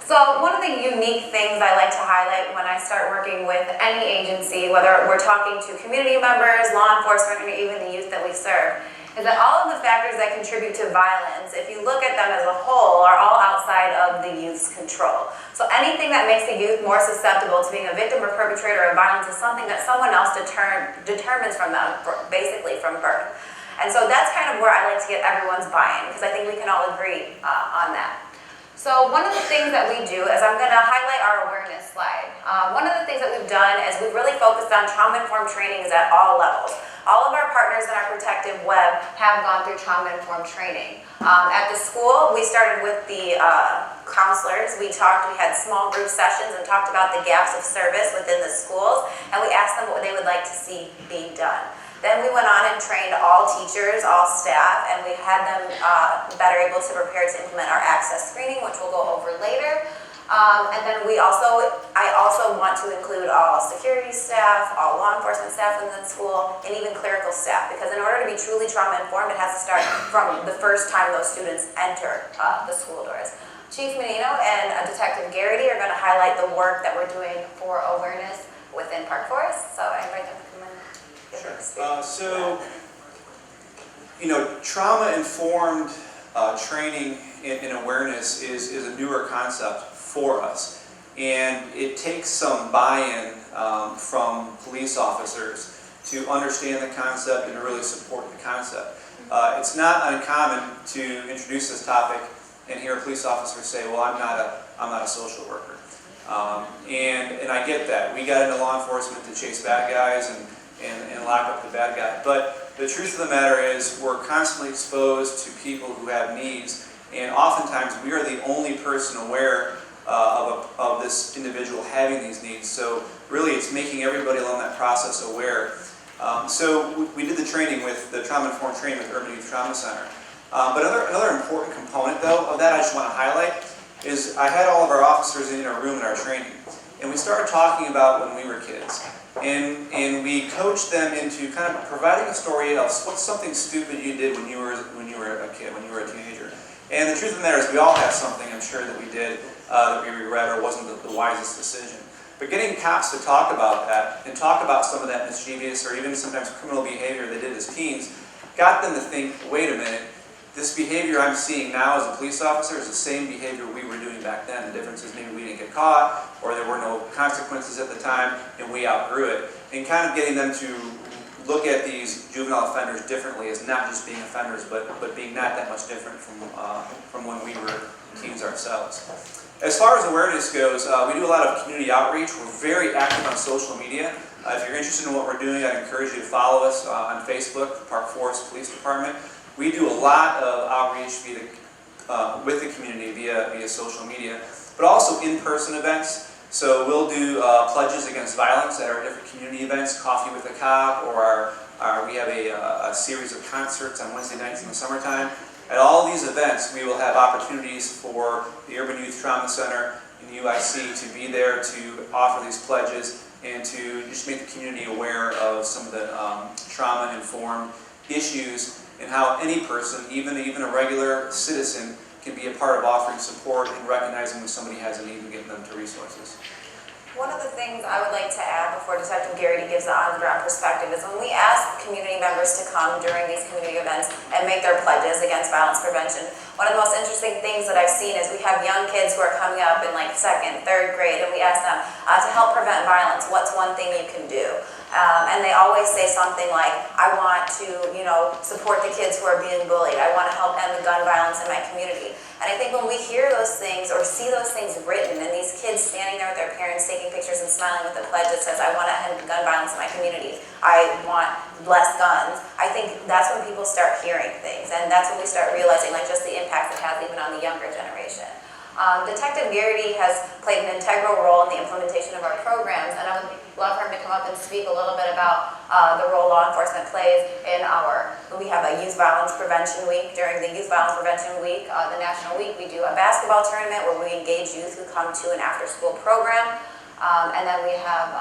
E: So one of the unique things I like to highlight when I start working with any agency, whether we're talking to community members, law enforcement, or even the youth that we serve, is that all of the factors that contribute to violence, if you look at them as a whole, are all outside of the youth's control. So anything that makes the youth more susceptible to being a victim or perpetrator of violence is something that someone else determines from them, basically from birth. And so that's kind of where I like to get everyone's buy-in, because I think we can all agree on that. So one of the things that we do is I'm going to highlight our awareness slide. One of the things that we've done is we've really focused on trauma-informed trainings at all levels. All of our partners in our protective web have gone through trauma-informed training. At the school, we started with the counselors. We had small group sessions and talked about the gaps of service within the schools, and we asked them what they would like to see being done. Then we went on and trained all teachers, all staff, and we had them better able to prepare to implement our access screening, which we'll go over later. And then I also want to include all security staff, all law enforcement staff in the school, and even clerical staff, because in order to be truly trauma-informed, it has to start from the first time those students enter the school doors. Chief Menino and Detective Garrity are going to highlight the work that we're doing for awareness within Park Forest, so I invite them to come in.
F: Sure. Trauma-informed training and awareness is a newer concept for us. And it takes some buy-in from police officers to understand the concept and to really support the concept. It's not uncommon to introduce this topic and hear a police officer say, well, I'm not a social worker. And I get that. We got into law enforcement to chase bad guys and lock up the bad guy. But the truth of the matter is we're constantly exposed to people who have needs, and oftentimes we are the only person aware of this individual having these needs. So really it's making everybody along that process aware. So we did the training with the trauma-informed training with Urban Youth Trauma Center. But another important component though of that I just want to highlight is I had all of our officers in a room in our training, and we started talking about when we were kids. And we coached them into kind of providing a story of what's something stupid you did when you were a kid, when you were a teenager. And the truth of the matter is we all have something, I'm sure, that we did that we regret or wasn't the wisest decision. But getting cops to talk about that and talk about some of that mischievous or even sometimes criminal behavior they did as teens got them to think, wait a minute, this behavior I'm seeing now as a police officer is the same behavior we were doing back then. The difference is maybe we didn't get caught, or there were no consequences at the time, and we outgrew it. And kind of getting them to look at these juvenile offenders differently as not just being offenders, but being not that much different from when we were teens ourselves. As far as awareness goes, we do a lot of community outreach. We're very active on social media. If you're interested in what we're doing, I'd encourage you to follow us on Facebook, the Park Forest Police Department. We do a lot of outreach with the community via social media, but also in-person events. So we'll do pledges against violence at our different community events, Coffee with a Cop, or we have a series of concerts on Wednesday nights in the summertime. At all of these events, we will have opportunities for the Urban Youth Trauma Center and UIC to be there to offer these pledges and to just make the community aware of some of the trauma-informed issues and how any person, even a regular citizen, can be a part of offering support and recognizing when somebody has a need and getting them to resources.
E: One of the things I would like to add before Detective Garrity gives the on-the-ground perspective is when we ask community members to come during these community events and make their pledges against violence prevention, one of the most interesting things that I've seen is we have young kids who are coming up in like 2nd, 3rd grade, and we ask them to help prevent violence, what's one thing you can do? And they always say something like, I want to, support the kids who are being bullied. I want to help end the gun violence in my community. And I think when we hear those things or see those things written and these kids standing there with their parents taking pictures and smiling with a pledge that says, I want to end gun violence in my community, I want less guns, I think that's when people start hearing things. And that's when we start realizing like just the impact it has even on the younger generation. Detective Garrity has played an integral role in the implementation of our programs, and I would love for him to come up and speak a little bit about the role law enforcement plays in we have a Youth Violence Prevention Week. During the Youth Violence Prevention Week, the National Week, we do a basketball tournament where we engage youth who come to an after-school program, and then we have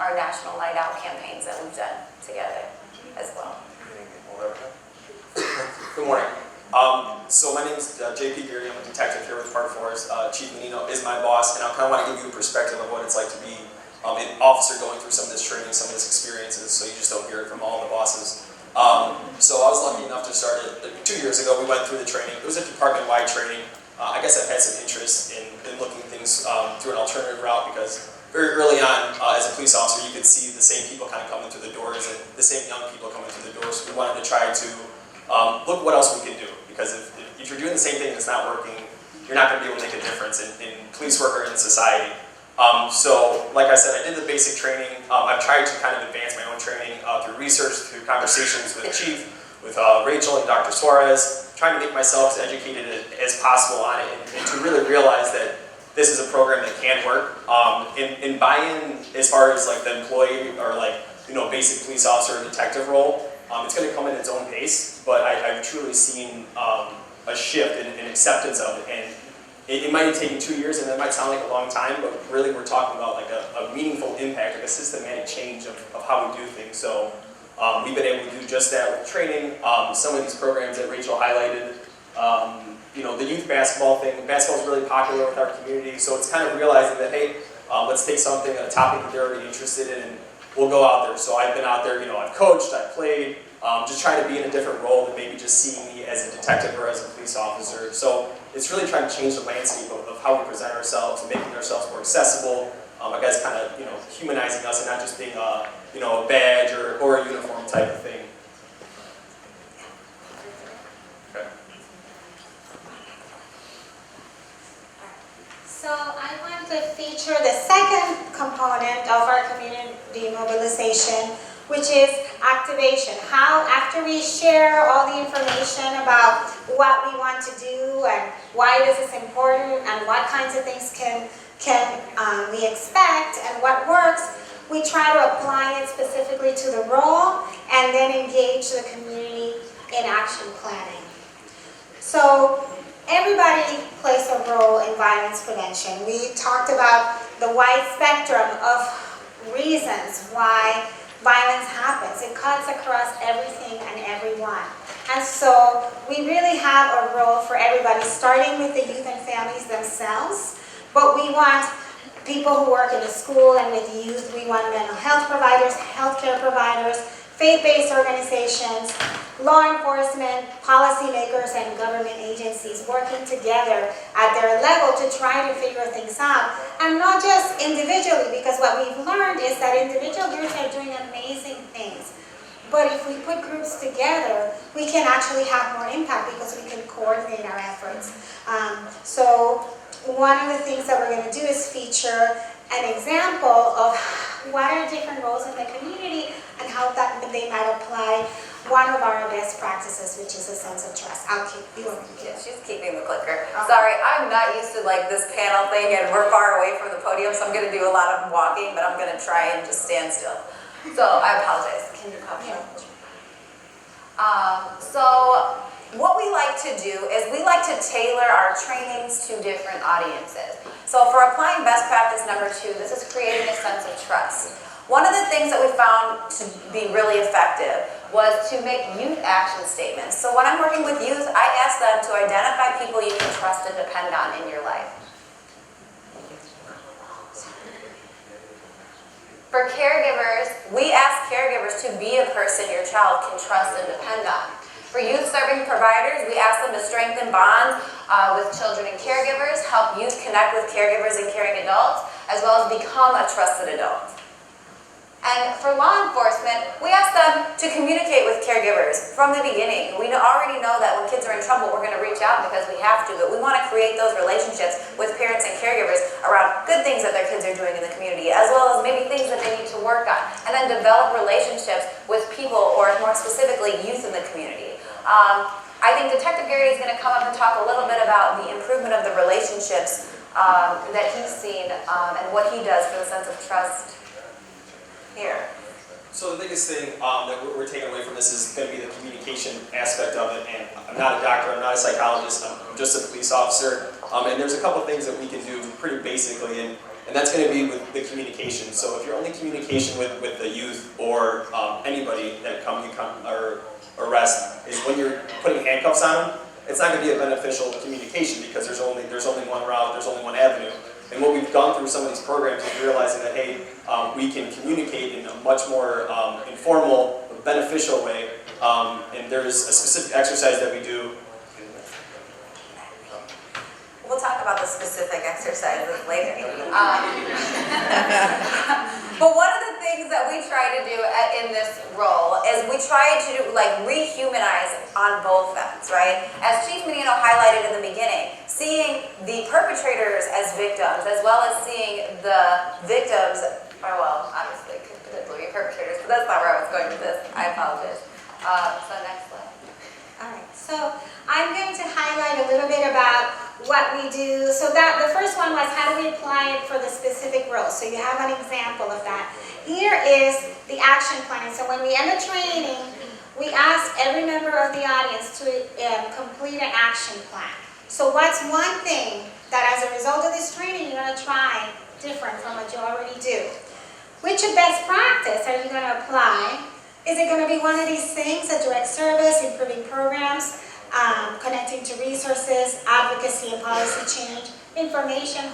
E: our National Night Out campaigns that we've done together as well.
G: Good morning. So my name is JP Garrity. I'm a detective here with Park Forest. Chief Menino is my boss, and I kind of want to give you a perspective of what it's like to be an officer going through some of this training, some of this experiences, so you just don't hear it from all the bosses. So I was lucky enough to start it 2 years ago. We went through the training. It was a department-wide training. I guess I've had some interest in looking things through an alternative route because very early on, as a police officer, you could see the same people kind of coming through the doors and the same young people coming through the doors. So we wanted to try to look what else we can do, because if you're doing the same thing and it's not working, you're not going to be able to make a difference in police work or in society. So, like I said, I did the basic training. I've tried to kind of advance my own training through research, through conversations with the chief, with Rachel and Dr. Suarez, trying to make myself as educated as possible on it and to really realize that this is a program that can work. And buy-in as far as like the employee or like, basic police officer or detective role, it's going to come at its own pace, but I've truly seen a shift in acceptance of it. And it might have taken 2 years, and that might sound like a long time, but really we're talking about like a meaningful impact, like a systematic change of how we do things. So we've been able to do just that with training. Some of these programs that Rachel highlighted, the youth basketball thing. Basketball is really popular with our community, so it's kind of realizing that, hey, let's take something, a topic that they're already interested in, and we'll go out there. So I've been out there, I've coached, I've played, just trying to be in a different role than maybe just seeing me as a detective or as a police officer. So it's really trying to change the landscape of how we present ourselves and making ourselves more accessible. I guess kind of humanizing us and not just being a badge or a uniform type of thing. Okay.
D: So I want to feature the second component of our community mobilization, which is activation. How, after we share all the information about what we want to do and why this is important and what kinds of things can we expect and what works, we try to apply it specifically to the role and then engage the community in action planning. So everybody plays a role in violence prevention. We talked about the wide spectrum of reasons why violence happens. It cuts across everything and everyone. And so we really have a role for everybody, starting with the youth and families themselves. But we want people who work in the school and with youth. We want mental health providers, healthcare providers, faith-based organizations, law enforcement, policymakers, and government agencies working together at their level to try to figure things out. And not just individually, because what we've learned is that individual groups are doing amazing things. But if we put groups together, we can actually have more impact because we can coordinate our efforts. So one of the things that we're going to do is feature an example of what are different roles in the community and how that they might apply one of our best practices, which is a sense of trust. I'll keep you.
E: She's keeping the clicker. Sorry, I'm not used to like this panel thing, and we're far away from the podium, so I'm going to do a lot of walking, but I'm going to try and just stand still. So I apologize. Can you copy? So what we like to do is we like to tailor our trainings to different audiences. So for applying best practice number 2, this is creating a sense of trust. One of the things that we found to be really effective was to make youth action statements. So when I'm working with youth, I ask them to identify people you can trust and depend on in your life. For caregivers, we ask caregivers to be a person your child can trust and depend on. For youth-serving providers, we ask them to strengthen bonds with children and caregivers, help youth connect with caregivers and caring adults, as well as become a trusted adult. And for law enforcement, we ask them to communicate with caregivers from the beginning. We already know that when kids are in trouble, we're going to reach out because we have to, but we want to create those relationships with parents and caregivers around good things that their kids are doing in the community, as well as maybe things that they need to work on, and then develop relationships with people, or more specifically, youth in the community. I think Detective Gary is going to come up and talk a little bit about the improvement of the relationships that he's seen and what he does for the sense of trust here.
G: So the biggest thing that we're taking away from this is going to be the communication aspect of it. And I'm not a doctor, I'm not a psychologist, I'm just a police officer. And there's a couple things that we can do pretty basically, and that's going to be with the communication. So if your only communication with the youth or anybody that you come or arrest is when you're putting handcuffs on them, it's not going to be a beneficial communication because there's only one route, there's only one avenue. And what we've gone through some of these programs is realizing that, hey, we can communicate in a much more informal, beneficial way. And there's a specific exercise that we do.
E: We'll talk about the specific exercises later. But one of the things that we try to do in this role is we try to rehumanize on both ends, right? As Chief Menino highlighted in the beginning, seeing the perpetrators as victims, as well as seeing the victims, or well, obviously, potentially perpetrators, but that's not where I was going with this. I apologize. So next slide.
D: All right, so I'm going to highlight a little bit about what we do. So that the first one was how do we apply it for the specific role. So you have an example of that. Here is the action plan. So when we end the training, we ask every member of the audience to complete an action plan. So what's one thing that as a result of this training you're going to try different from what you already do? Which best practice are you going to apply? Is it going to be one of these things, a direct service, improving programs, connecting to resources, advocacy and policy change, information?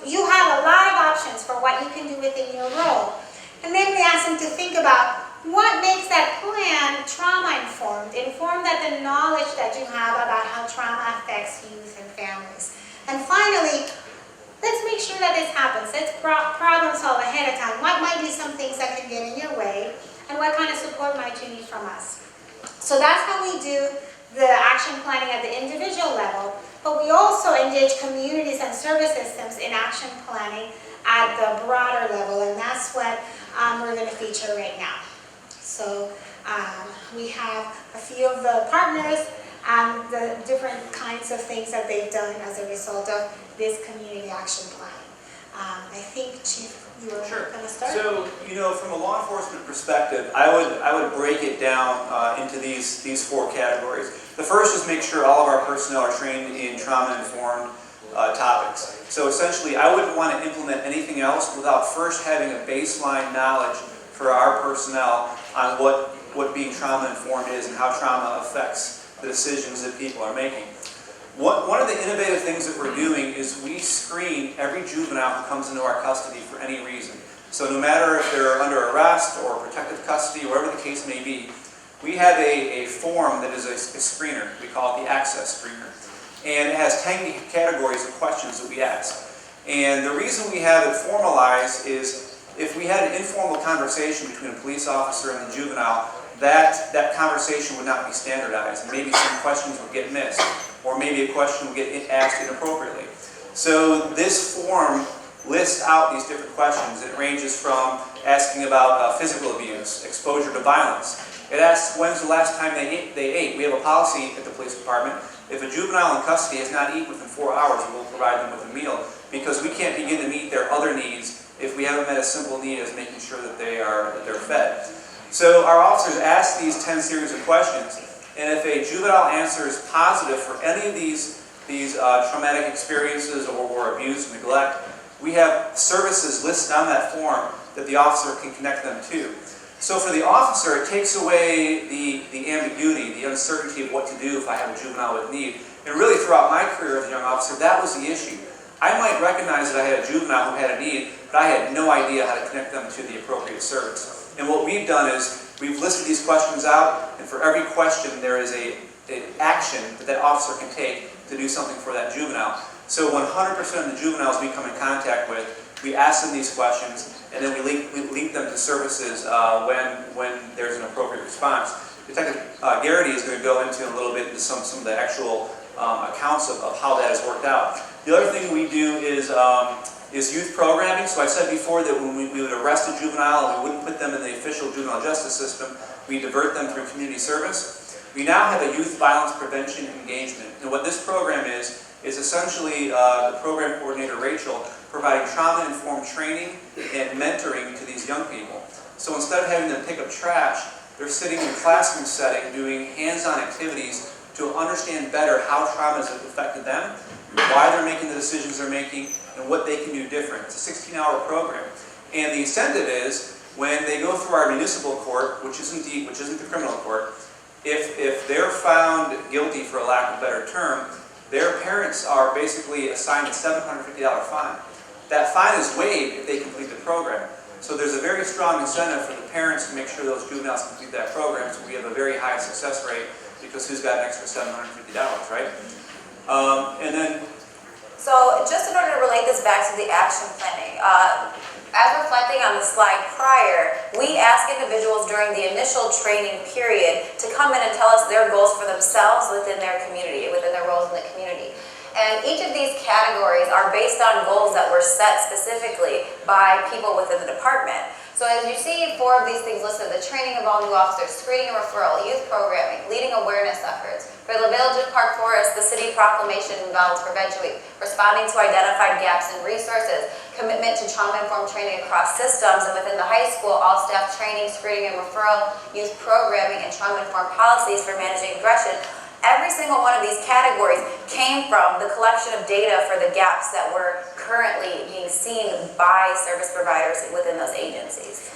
D: You have a lot of options for what you can do within your role. And then we ask them to think about what makes that plan trauma-informed? Informed that the knowledge that you have about how trauma affects youth and families. And finally, let's make sure that this happens. Let's problem solve ahead of time. What might be some things that can get in your way, and what kind of support might you need from us? So that's how we do the action planning at the individual level, but we also engage communities and service systems in action planning at the broader level, and that's what we're going to feature right now. So we have a few of the partners and the different kinds of things that they've done as a result of this community action plan. I think, Chief, you were going to start?
F: So, from a law enforcement perspective, I would break it down into these four categories. The first is make sure all of our personnel are trained in trauma-informed topics. So essentially, I wouldn't want to implement anything else without first having a baseline knowledge for our personnel on what being trauma-informed is and how trauma affects the decisions that people are making. One of the innovative things that we're doing is we screen every juvenile who comes into our custody for any reason. So no matter if they're under arrest or protective custody, whatever the case may be, we have a form that is a screener. We call it the access screener. And it has 10 categories of questions that we ask. And the reason we have it formalized is if we had an informal conversation between a police officer and the juvenile, that conversation would not be standardized. And maybe some questions would get missed, or maybe a question would get asked inappropriately. So this form lists out these different questions. It ranges from asking about physical abuse, exposure to violence. It asks when's the last time they ate. We have a policy at the police department. If a juvenile in custody has not eaten within 4 hours, we'll provide them with a meal, because we can't begin to meet their other needs if we haven't met a simple need as making sure that they're fed. So our officers ask these 10 series of questions, and if a juvenile answer is positive for any of these traumatic experiences or abuse, neglect, we have services listed on that form that the officer can connect them to. So for the officer, it takes away the ambiguity, the uncertainty of what to do if I have a juvenile with need. And really throughout my career as a young officer, that was the issue. I might recognize that I had a juvenile who had a need, but I had no idea how to connect them to the appropriate service. And what we've done is we've listed these questions out, and for every question there is an action that officer can take to do something for that juvenile. So 100% of the juveniles we come in contact with, we ask them these questions, and then we link them to services when there's an appropriate response. Detective Garrity is going to go into a little bit into some of the actual accounts of how that has worked out. The other thing we do is youth programming. So I said before that when we would arrest a juvenile and we wouldn't put them in the official juvenile justice system, we divert them through community service. We now have a youth violence prevention engagement. And what this program is essentially the program coordinator, Rachel, providing trauma-informed training and mentoring to these young people. So instead of having them pick up trash, they're sitting in a classroom setting doing hands-on activities to understand better how trauma has affected them, why they're making the decisions they're making, and what they can do different. It's a 16-hour program. And the incentive is when they go through our municipal court, which isn't the criminal court, if they're found guilty, for a lack of a better term, their parents are basically assigned a $750 fine. That fine is waived if they complete the program. So there's a very strong incentive for the parents to make sure those juveniles complete that program, so we have a very high success rate, because who's got an extra $750, right? And then...
E: So just in order to relate this back to the action planning, as reflecting on the slide prior, we ask individuals during the initial training period to come in and tell us their goals for themselves within their community, within their roles in the community. And each of these categories are based on goals that were set specifically by people within the department. So as you see, 4 of these things listed: the training of all new officers, screening and referral, youth programming, leading awareness efforts. For the Village of Park Forest, the City Proclamation and Violence Prevention Week, responding to identified gaps in resources, commitment to trauma-informed training across systems, and within the high school, all staff training, screening and referral, youth programming, and trauma-informed policies for managing aggression. Every single one of these categories came from the collection of data for the gaps that were currently being seen by service providers within those agencies.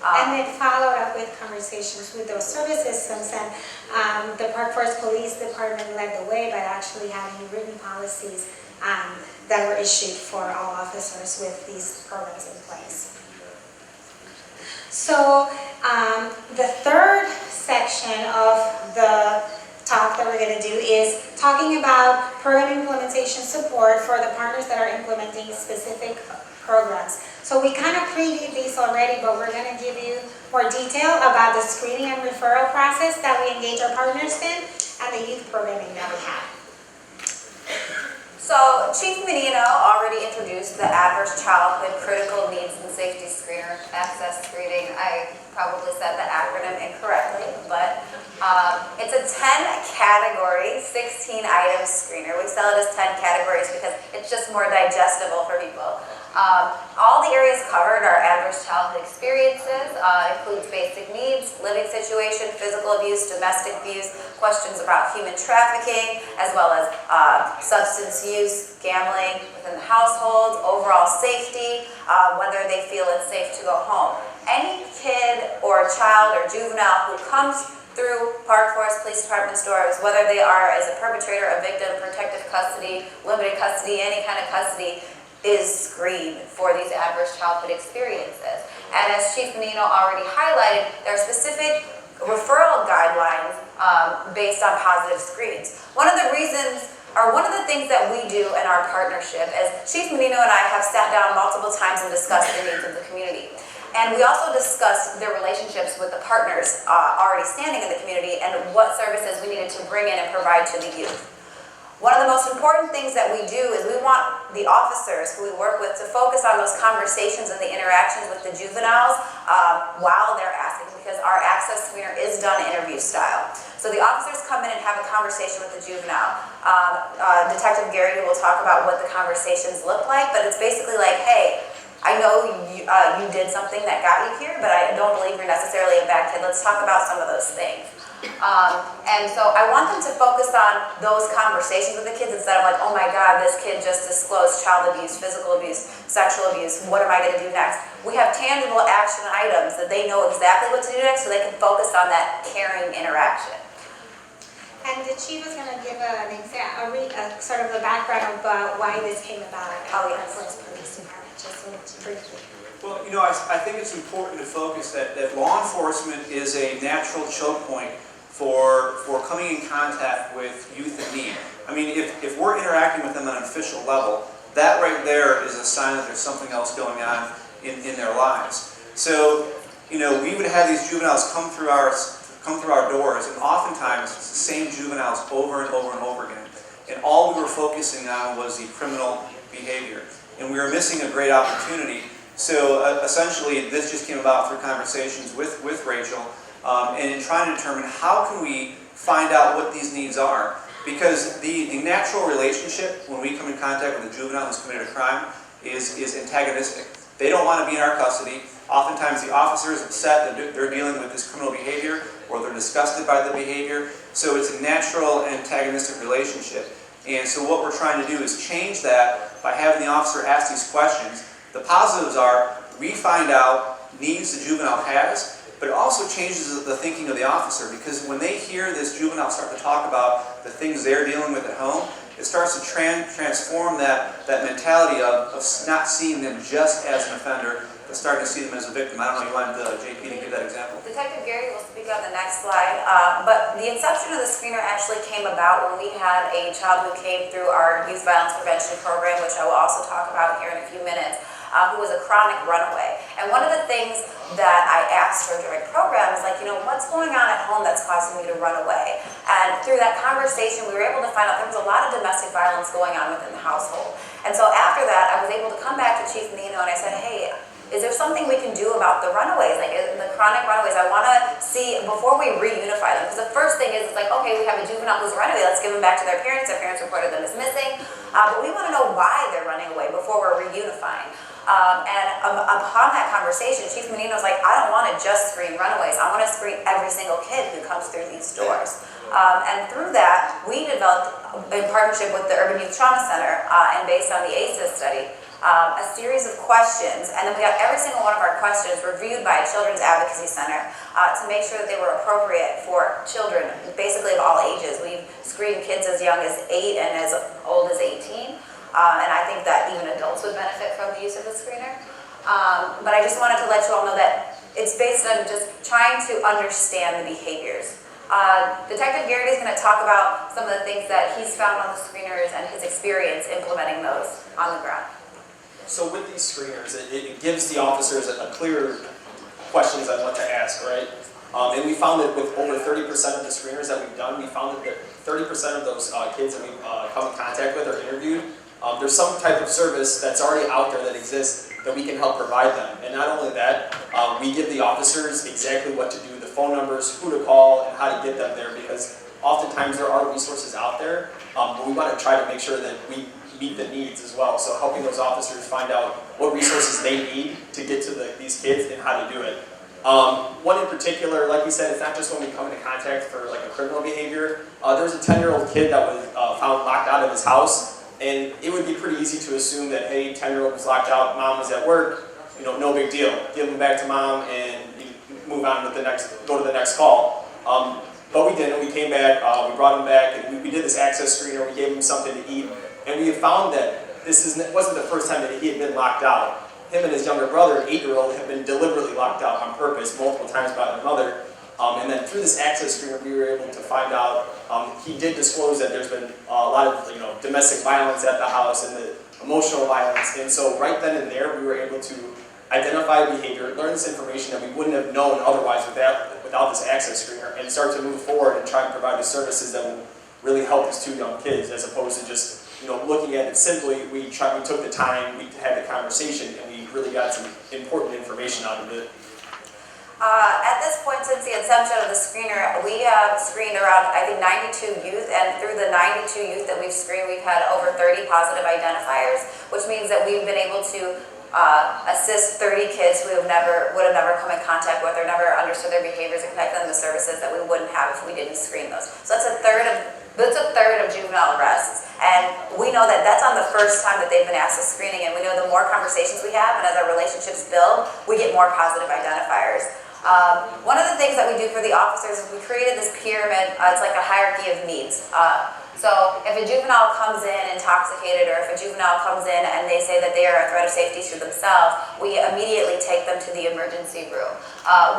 D: And then followed up with conversations with those service systems, and the Park Forest Police Department led the way by actually having written policies that were issued for all officers with these programs in place. So The third section of the talk that we're going to do is talking about program implementation support for the partners that are implementing specific programs. So we kind of previewed these already, but we're going to give you more detail about the screening and referral process that we engage our partners in and the youth programming that we have.
E: So Chief Menino already introduced the Adverse Childhood Critical Needs and Safety Screener, access screening. I probably said the acronym incorrectly, but it's a 10-category, 16-item screener. We sell it as 10 categories because it's just more digestible for people. All the areas covered are adverse childhood experiences, includes basic needs, living situation, physical abuse, domestic abuse, questions about human trafficking, as well as substance use, gambling within the household, overall safety, whether they feel it's safe to go home. Any kid or child or juvenile who comes through Park Forest Police Department's doors, whether they are as a perpetrator, a victim, protective custody, limited custody, any kind of custody, is screened for these adverse childhood experiences. And as Chief Menino already highlighted, there are specific referral guidelines based on positive screens. One of the things that we do in our partnership is Chief Menino and I have sat down multiple times and discussed the needs of the community. And we also discussed their relationships with the partners already standing in the community and what services we needed to bring in and provide to the youth. One of the most important things that we do is we want the officers who we work with to focus on those conversations and the interactions with the juveniles while they're asking, because our access screener is done interview style. So the officers come in and have a conversation with the juvenile. Detective Gary will talk about what the conversations look like, but it's basically like, hey, I know you did something that got you here, but I don't believe you're necessarily a bad kid. Let's talk about some of those things. And so I want them to focus on those conversations with the kids instead of like, oh my God, this kid just disclosed child abuse, physical abuse, sexual abuse, what am I going to do next? We have tangible action items that they know exactly what to do next so they can focus on that caring interaction.
D: And the chief is going to give an example, sort of a background about why this came about at
E: Oh,
D: Park
E: yes.
D: Forest Police Department, just briefly.
F: Well, you know, I think it's important to focus that law enforcement is a natural choke point for coming in contact with youth in need. I mean, if we're interacting with them on an official level, that right there is a sign that there's something else going on in their lives. So, you know, we would have these juveniles come through our doors, and oftentimes it's the same juveniles over and over and over again. And all we were focusing on was the criminal behavior. And we were missing a great opportunity. So essentially, this just came about through conversations with Rachel, and in trying to determine how can we find out what these needs are. Because the natural relationship when we come in contact with a juvenile who's committed a crime is antagonistic. They don't want to be in our custody. Oftentimes the officer is upset that they're dealing with this criminal behavior, or they're disgusted by the behavior. So it's a natural antagonistic relationship. And so what we're trying to do is change that by having the officer ask these questions. The positives are we find out needs the juvenile has, but it also changes the thinking of the officer, because when they hear this juvenile start to talk about the things they're dealing with at home, it starts to transform that mentality of not seeing them just as an offender, but starting to see them as a victim. I don't know, you wanted JP to give that example?
E: Detective Gary will speak on the next slide, but the inception of the screener actually came about when we had a child who came through our youth violence prevention program, which I will also talk about here in a few minutes, who was a chronic runaway. And one of the things that I asked her during program is like, you know, what's going on at home that's causing you to run away? And through that conversation, we were able to find out there was a lot of domestic violence going on within the household. And so after that, I was able to come back to Chief Menino and I said, hey, is there something we can do about the runaways, like the chronic runaways? I want to see, before we reunify them, because the first thing is, it's like, okay, we have a juvenile who's a runaway, let's give them back to their parents reported them as missing, but we want to know why they're running away before we're reunifying. Upon that conversation, Chief Menino was like, I don't want to just screen runaways, I want to screen every single kid who comes through these doors. And through that, we developed, in partnership with the Urban Youth Trauma Center, and based on the ACES study, a series of questions, and then we got every single one of our questions reviewed by a Children's Advocacy Center to make sure that they were appropriate for children, basically of all ages. We've screened kids as young as 8 and as old as 18, and I think that even adults would benefit from the use of the screener. But I just wanted to let you all know that it's based on just trying to understand the behaviors. Detective Garrity is going to talk about some of the things that he's found on the screeners and his experience implementing those on the ground.
G: So with these screeners, it gives the officers a clearer questions on what to ask, right? And we found that with over 30% of the screeners that we've done, we found that 30% of those kids that we've come in contact with or interviewed, there's some type of service that's already out there that exists that we can help provide them. And not only that, we give the officers exactly what to do, the phone numbers, who to call, and how to get them there, because oftentimes there are resources out there, but we want to try to make sure that we meet the needs as well. So helping those officers find out what resources they need to get to these kids and how to do it. One in particular, like we said, it's not just when we come into contact for like a criminal behavior. There was a 10-year-old kid that was found locked out of his house, and it would be pretty easy to assume that, hey, 10-year-old was locked out, mom was at work, no big deal. Give him back to mom and move on with go to the next call. But we didn't. We came back, we brought him back, and we did this access screener. We gave him something to eat, and we have found that this wasn't the first time that he had been locked out. Him and his younger brother, an 8-year-old, have been deliberately locked out on purpose multiple times by their mother. And then through this access screener, we were able to find out he did disclose that there's been a lot of domestic violence at the house and the emotional violence. And so right then and there, we were able to identify behavior, learn this information that we wouldn't have known otherwise without this access screener, and start to move forward and try and provide the services that will really help these two young kids, as opposed to just looking at it simply. We took the time, we had the conversation, and we really got some important information out of it.
E: At this point, since the inception of the screener, we have screened around, I think, 92 youth, and through the 92 youth that we've screened, we've had over 30 positive identifiers, which means that we've been able to assist 30 kids who would have never come in contact with or never understood their behaviors and connect them to services that we wouldn't have if we didn't screen those. So that's a third of juvenile arrests, and we know that that's on the first time that they've been asked to screening, and we know the more conversations we have and as our relationships build, we get more positive identifiers. One of the things that we do for the officers is we created this pyramid. It's like a hierarchy of needs. So if a juvenile comes in intoxicated, or if a juvenile comes in and they say that they are a threat of safety to themselves, we immediately take them to the emergency room.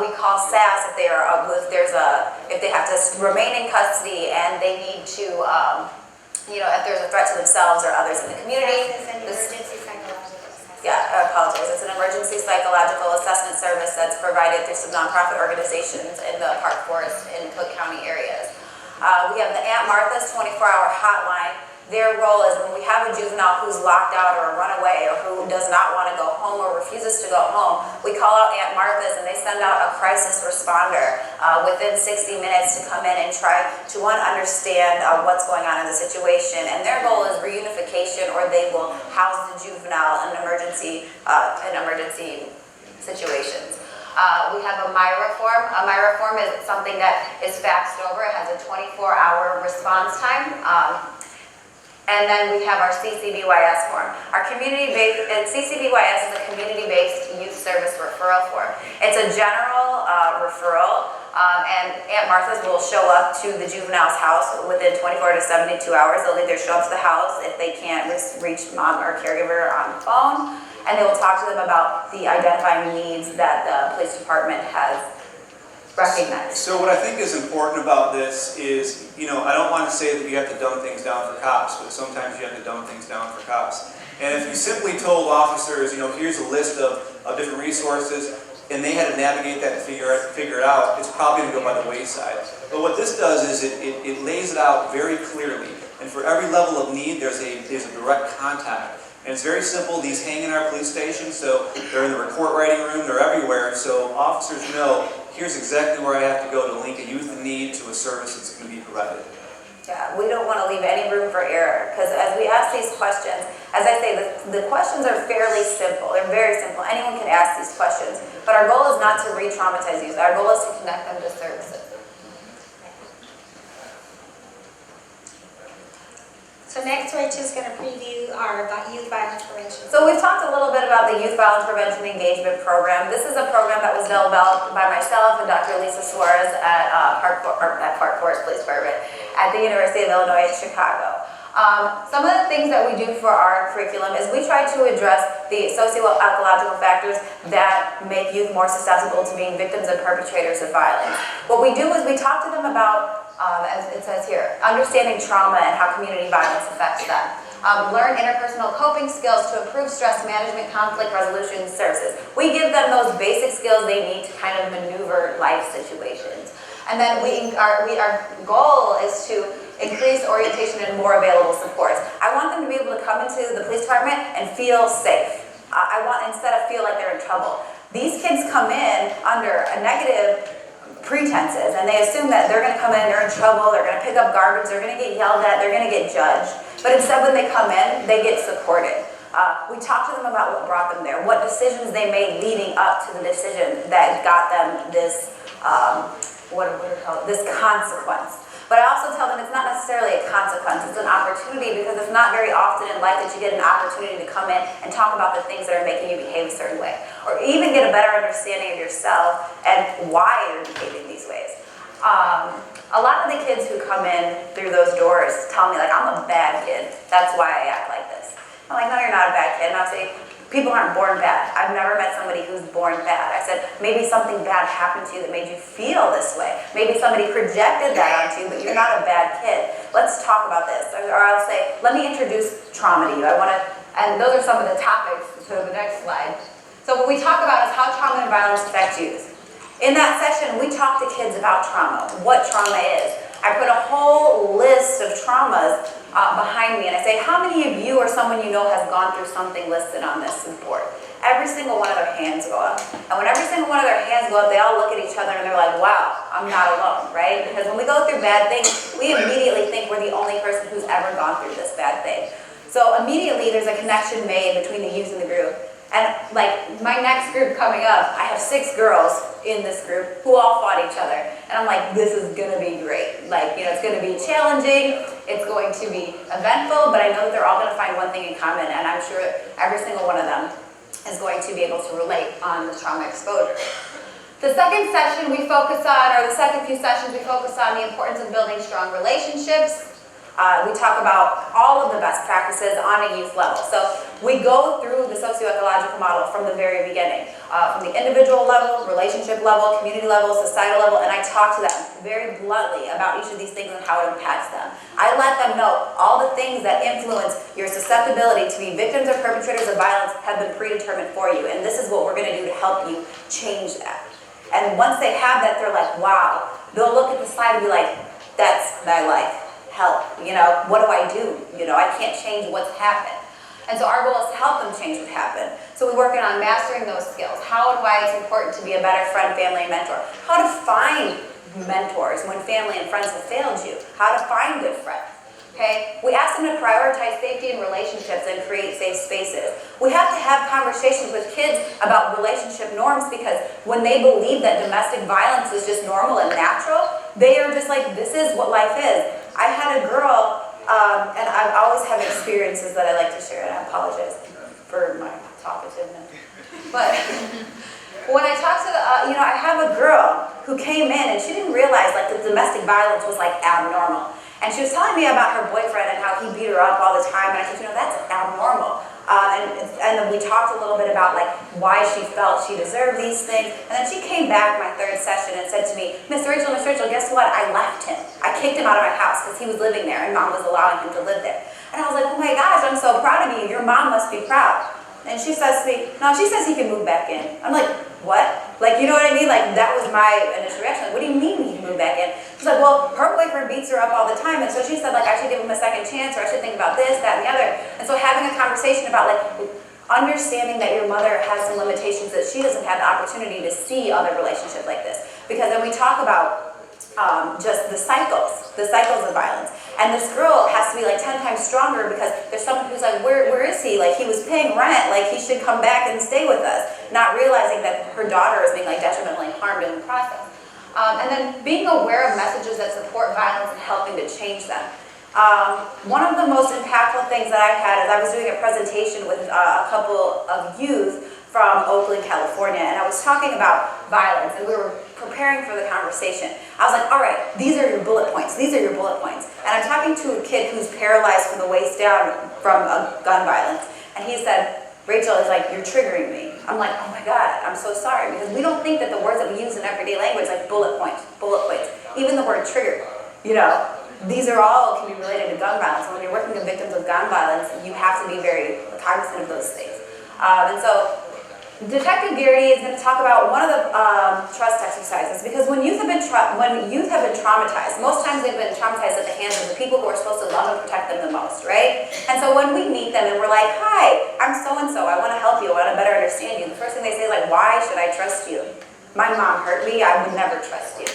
E: We call SAS if they have to remain in custody and they need to, if there's a threat to themselves or others in the community.
D: It's an emergency psychological assessment.
E: Yeah, I apologize. It's an emergency psychological assessment service that's provided through some nonprofit organizations in the Park Forest and Cook County areas. We have the Aunt Martha's 24-hour hotline. Their role is when we have a juvenile who's locked out or a runaway or who does not want to go home or refuses to go home, we call out Aunt Martha's and they send out a crisis responder within 60 minutes to come in and try to understand what's going on in the situation. And their goal is reunification, or they will house the juvenile in emergency situations. We have a MIRA form. A MIRA form is something that is faxed over. It has a 24-hour response time. And then we have our CCBYS form. Our CCBYS is a community-based youth service referral form. It's a general referral, and Aunt Martha's will show up to the juvenile's house within 24 to 72 hours. They'll either show up to the house if they can't reach mom or caregiver on the phone, and they will talk to them about the identifying needs that the police department has recognized.
F: So what I think is important about this is, I don't want to say that you have to dumb things down for cops, but sometimes you have to dumb things down for cops. And if you simply told officers, here's a list of different resources, and they had to navigate that and figure it out, it's probably going to go by the wayside. But what this does is it lays it out very clearly. And for every level of need, there's a direct contact. And it's very simple. These hang in our police stations, so they're in the report writing room, they're everywhere. So officers know, here's exactly where I have to go to link a youth in need to a service that's going to be provided.
E: Yeah, we don't want to leave any room for error, because as we ask these questions, as I say, the questions are fairly simple. They're very simple. Anyone can ask these questions. But our goal is not to re-traumatize youth. Our goal is to connect them to services.
D: So next, we're just going to preview our youth violence prevention.
E: So we've talked a little bit about the Youth Violence Prevention Engagement Program. This is a program that was developed by myself and Dr. Lisa Suarez at Park Forest Police Department at the University of Illinois in Chicago. Some of the things that we do for our curriculum is we try to address the socio-ecological factors that make youth more susceptible to being victims and perpetrators of violence. What we do is we talk to them about, as it says here, understanding trauma and how community violence affects them. Learn interpersonal coping skills to improve stress management, conflict resolution services. We give them those basic skills they need to kind of maneuver life situations. And then our goal is to increase orientation and more available supports. I want them to be able to come into the police department and feel safe. I want, instead of feel like they're in trouble. These kids come in under a negative pretenses and they assume that they're going to come in, they're in trouble, they're going to pick up garbage, they're going to get yelled at, they're going to get judged. But instead when they come in, they get supported. We talk to them about what brought them there, what decisions they made leading up to the decision that got them this, this consequence. But I also tell them it's not necessarily a consequence, it's an opportunity, because it's not very often in life that you get an opportunity to come in and talk about the things that are making you behave a certain way, or even get a better understanding of yourself and why you're behaving these ways. A lot of the kids who come in through those doors tell me, like, I'm a bad kid, that's why I act like this. I'm like, no, you're not a bad kid. And I'll say, people aren't born bad. I've never met somebody who's born bad. I said, maybe something bad happened to you that made you feel this way. Maybe somebody projected that onto you, but you're not a bad kid. Let's talk about this. Or I'll say, let me introduce trauma to you. And those are some of the topics. So the next slide. So what we talk about is how trauma and violence affect youth. In that session, we talk to kids about trauma, what trauma is. I put a whole list of traumas behind me, and I say, how many of you or someone you know has gone through something listed on this report? Every single one of their hands go up. And when every single one of their hands go up, they all look at each other and they're like, wow, I'm not alone, right? Because when we go through bad things, we immediately think we're the only person who's ever gone through this bad thing. So immediately there's a connection made between the youth and the group. And like my next group coming up, I have 6 girls in this group who all fought each other. And I'm like, this is gonna be great. Like, you know, it's gonna be challenging, it's going to be eventful, but I know that they're all gonna find one thing in common, and I'm sure every single one of them is going to be able to relate on the trauma exposure. The second session we focus on, or the second few sessions we focus on the importance of building strong relationships. We talk about all of the best practices on a youth level. So we go through the socio-ecological model from the very beginning, from the individual level, relationship level, community level, societal level, and I talk to them very bluntly about each of these things and how it impacts them. I let them know all the things that influence your susceptibility to be victims or perpetrators of violence have been predetermined for you, and this is what we're going to do to help you change that. And once they have that, they're like, wow. They'll look at the slide and be like, that's my life. Help, you know, what do I do? You know, I can't change what's happened. And so our goal is to help them change what happened. So we're working on mastering those skills. How and why it's important to be a better friend, family, and mentor. How to find mentors when family and friends have failed you. How to find good friends. Okay? We ask them to prioritize safety in relationships and create safe spaces. We have to have conversations with kids about relationship norms, because when they believe that domestic violence is just normal and natural, they are just like, this is what life is. I had a girl, and I always have experiences that I like to share, and I apologize for my talkativeness. But when I talk to I have a girl who came in and she didn't realize like the domestic violence was like abnormal. And she was telling me about her boyfriend and how he beat her up all the time, and I said, that's abnormal. And then we talked a little bit about like why she felt she deserved these things. And then she came back my third session and said to me, Miss Rachel, guess what? I left him. I kicked him out of my house because he was living there and Mom was allowing him to live there. And I was like, oh my gosh, I'm so proud of you. Your mom must be proud. And she says to me, no, she says he can move back in. I'm like, what? Like, you know what I mean? Like, that was my initial reaction. Like, what do you mean he can move back in? She's like, well, her boyfriend beats her up all the time. And so she said, like, I should give him a second chance, or I should think about this, that, and the other. And so having a conversation about, like, understanding that your mother has some limitations, that she doesn't have the opportunity to see other relationships like this. Because then we talk about just the cycles of violence. And this girl has to be like 10 times stronger because there's someone who's like, where is he? Like, he was paying rent, like he should come back and stay with us. Not realizing that her daughter is being like detrimentally harmed in the process. And then being aware of messages that support violence and helping to change them. One of the most impactful things that I had is I was doing a presentation with a couple of youth from Oakland, California, and I was talking about violence, and we were preparing for the conversation. I was like, all right, these are your bullet points. These are your bullet points. And I'm talking to a kid who's paralyzed from the waist down from a gun violence, and he said, Rachel is like, you're triggering me. I'm like, oh my God, I'm so sorry, because we don't think that the words that we use in everyday language, like bullet points, even the word trigger, you know, these are all can be related to gun violence. And when you're working with victims of gun violence, you have to be very cognizant of those things. And so Detective Garrity is going to talk about one of the trust exercises, because when youth have been traumatized, most times they've been traumatized at the hands of the people who are supposed to love and protect them the most, right? And so when we meet them and we're like, hi, I'm so-and-so, I want to help you, I want to better understand you, the first thing they say is like, why should I trust you? My mom hurt me, I would never trust you.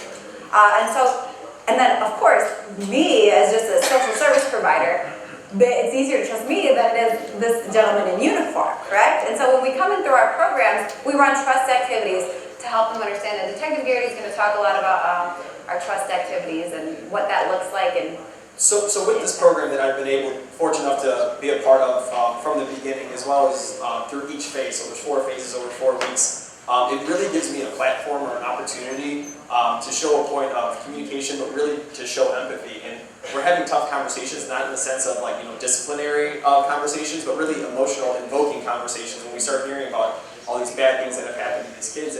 E: And then of course, me as just a social service provider, it's easier to trust me than it is this gentleman in uniform, correct? And so when we come in through our programs, we run trust activities to help them understand. And Detective Garrity is going to talk a lot about our trust activities and what that looks like. And
G: So with this program that I've been fortunate enough to be a part of from the beginning, as well as through each phase, so there's 4 phases over 4 weeks, it really gives me a platform or an opportunity to show a point of communication, but really to show empathy. And we're having tough conversations, not in the sense of like, disciplinary conversations, but really emotional, invoking conversations when we start hearing about all these bad things that have happened to these kids.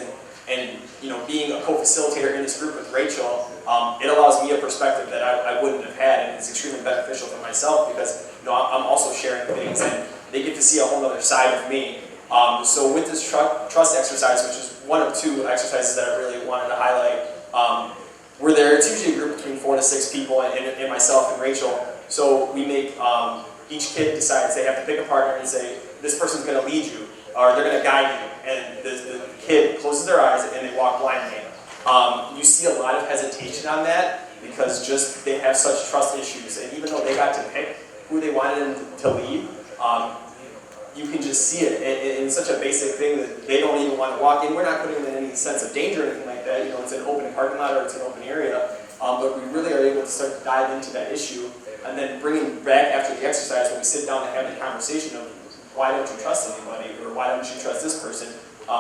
G: And being a co-facilitator in this group with Rachel, it allows me a perspective that I wouldn't have had, and it's extremely beneficial for myself because I'm also sharing things, and they get to see a whole other side of me. So with this trust exercise, which is one of 2 exercises that I really wanted to highlight, we're there. It's usually a group between 4 to 6 people, and myself and Rachel. So we make each kid decides they have to pick a partner and say, this person's going to lead you, or they're going to guide you. And the kid closes their eyes and they walk blindly. You see a lot of hesitation on that because they have such trust issues. And even though they got to pick who they wanted them to lead, you can just see it. And it's such a basic thing that they don't even want to walk in. We're not putting them in any sense of danger or anything like that. It's an open parking lot or it's an open area. But we really are able to start to dive into that issue and then bringing back after the exercise when we sit down and have the conversation of why don't you trust anybody or why don't you trust this person?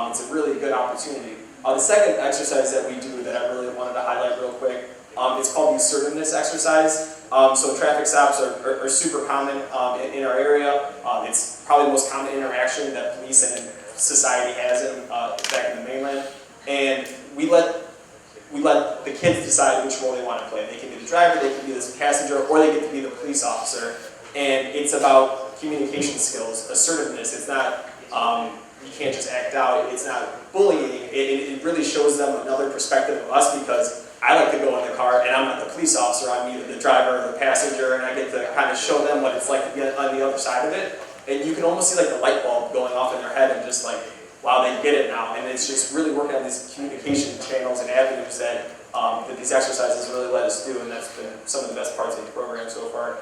G: It's a really good opportunity. The second exercise that we do that I really wanted to highlight real quick, it's called the assertiveness exercise. So traffic stops are super common in our area. It's probably the most common interaction that police and society has back in the mainland. And we let the kids decide which role they want to play. They can be the driver, they can be the passenger, or they get to be the police officer. And it's about communication skills, assertiveness. It's not, you can't just act out. It's not bullying. It really shows them another perspective of us because I like to go in the car and I'm not the police officer. I'm either the driver or the passenger, and I get to kind of show them what it's like to be on the other side of it. And you can almost see like the light bulb going off in their head and just like, wow, they get it now. And it's just really working on these communication channels and avenues that these exercises really let us do, and that's been some of the best parts of the program so far.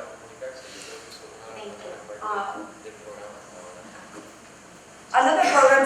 E: Thank you. Another program,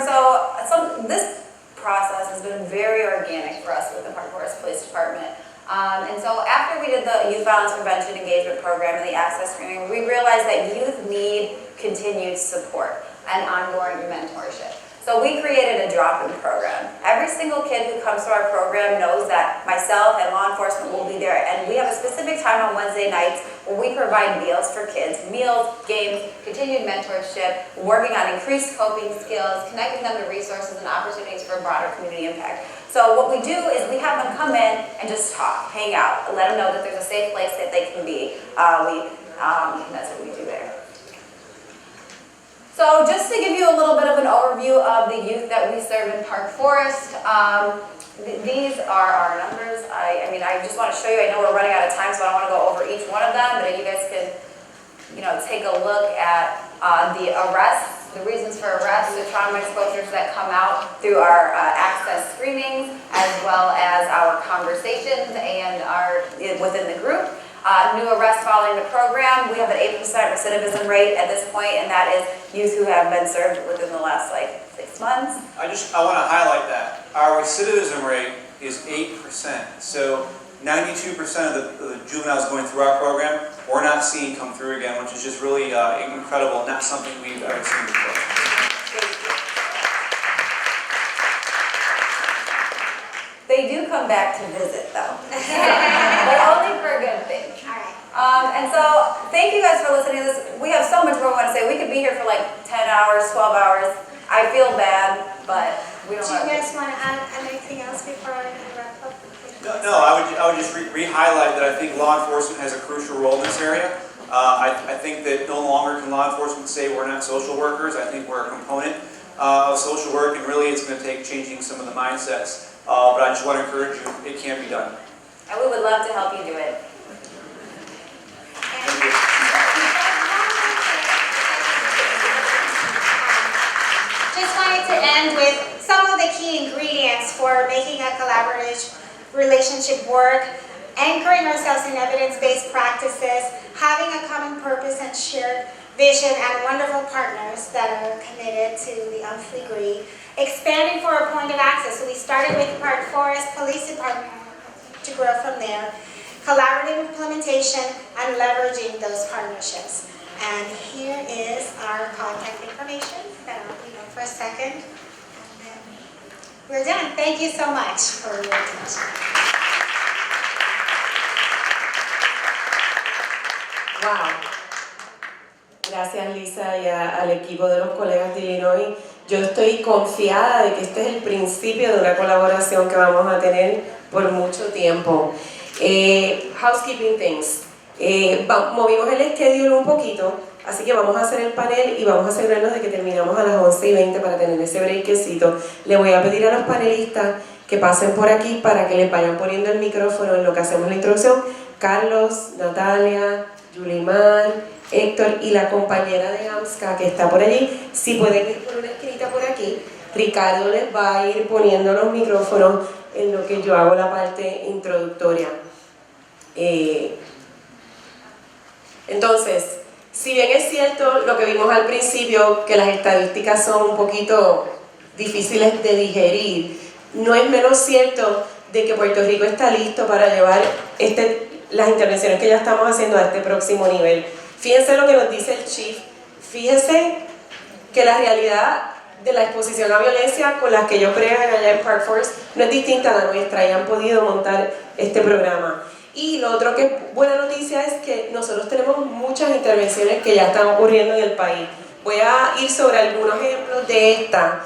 E: this process has been very organic for us with the Park Forest Police Department. And so after we did the Youth Violence Prevention Engagement Program and the access screening, we realized that youth need continued support and ongoing mentorship. So we created a drop-in program. Every single kid who comes to our program knows that myself and law enforcement will be there, and we have a specific time on Wednesday nights where we provide meals for kids. Meals, games, continued mentorship, working on increased coping skills, connecting them to resources and opportunities for broader community impact. So what we do is we have them come in and just talk, hang out, let them know that there's a safe place that they can be. That's what we do there. So just to give you a little bit of an overview of the youth that we serve in Park Forest, these are our numbers. I just want to show you, I know we're running out of time, so I don't want to go over each one of them, but you guys can, take a look at the arrests, the reasons for arrests, the trauma exposures that come out through our access screenings, as well as our conversations and our within the group. New arrests following the program, we have an 8% recidivism rate at this point, and that is youth who have been served within the last 6 months.
H: I want to highlight that. Our recidivism rate is 8%. So 92% of the juveniles going through our program we're not seeing come through again, which is just really incredible, not something we've ever seen before.
E: They do come back to visit though, but only for a good thing.
D: All right.
E: And so, thank you guys for listening to this. We have so much more we want to say. We could be here for like 10 hours, 12 hours. I feel bad, but we don't
D: Do you
E: have
D: guys want to add anything else before I wrap up?
H: No, I would just re-highlight that I think law enforcement has a crucial role in this area. I think that no longer can law enforcement say we're not social workers. I think we're a component of social work, and really it's going to take changing some of the mindsets. But I just want to encourage you, it can be done.
E: And we would love to help you do it.
D: Just wanted to end with some of the key ingredients for making a collaborative relationship work: anchoring ourselves in evidence-based practices, having a common purpose and shared vision, and wonderful partners that are committed to the nth degree. Expanding for a point of access. So we started with Park Forest Police Department to grow from there. Collaborative implementation and leveraging those partnerships. And here is our contact information. For a second. And then we're done. Thank you so much for your attention.
B: Wow. Gracias, Lisa, y al equipo de los colegas de Illinois. Yo estoy confiada de que este es el principio de una colaboración que vamos a tener por mucho tiempo. Housekeeping things. Movimos el schedule un poquito, así que vamos a hacer el panel y vamos a asegurarnos de que terminamos a las 11:20 para tener ese breakcito. Le voy a pedir a los panelistas que pasen por aquí para que les vayan poniendo el micrófono en lo que hacemos la introducción. Carlos, Natalia, Yulimar, Héctor y la compañera de AMSCA que está por allí, si pueden ir por una esquinita por aquí. Ricardo les va a ir poniendo los micrófonos en lo que yo hago la parte introductoria. Entonces, si bien es cierto lo que vimos al principio, que las estadísticas son un poquito difíciles de digerir, no es menos cierto de que Puerto Rico está listo para llevar las intervenciones que ya estamos haciendo a este próximo nivel. Fíjense lo que nos dice el Chief. Fíjense que la realidad de la exposición a violencia con las que ellos bregan allá en Park Forest no es distinta a la nuestra y han podido montar este programa. Y lo otro que es buena noticia es que nosotros tenemos muchas intervenciones que ya están ocurriendo en el país. Voy a ir sobre algunos ejemplos de esta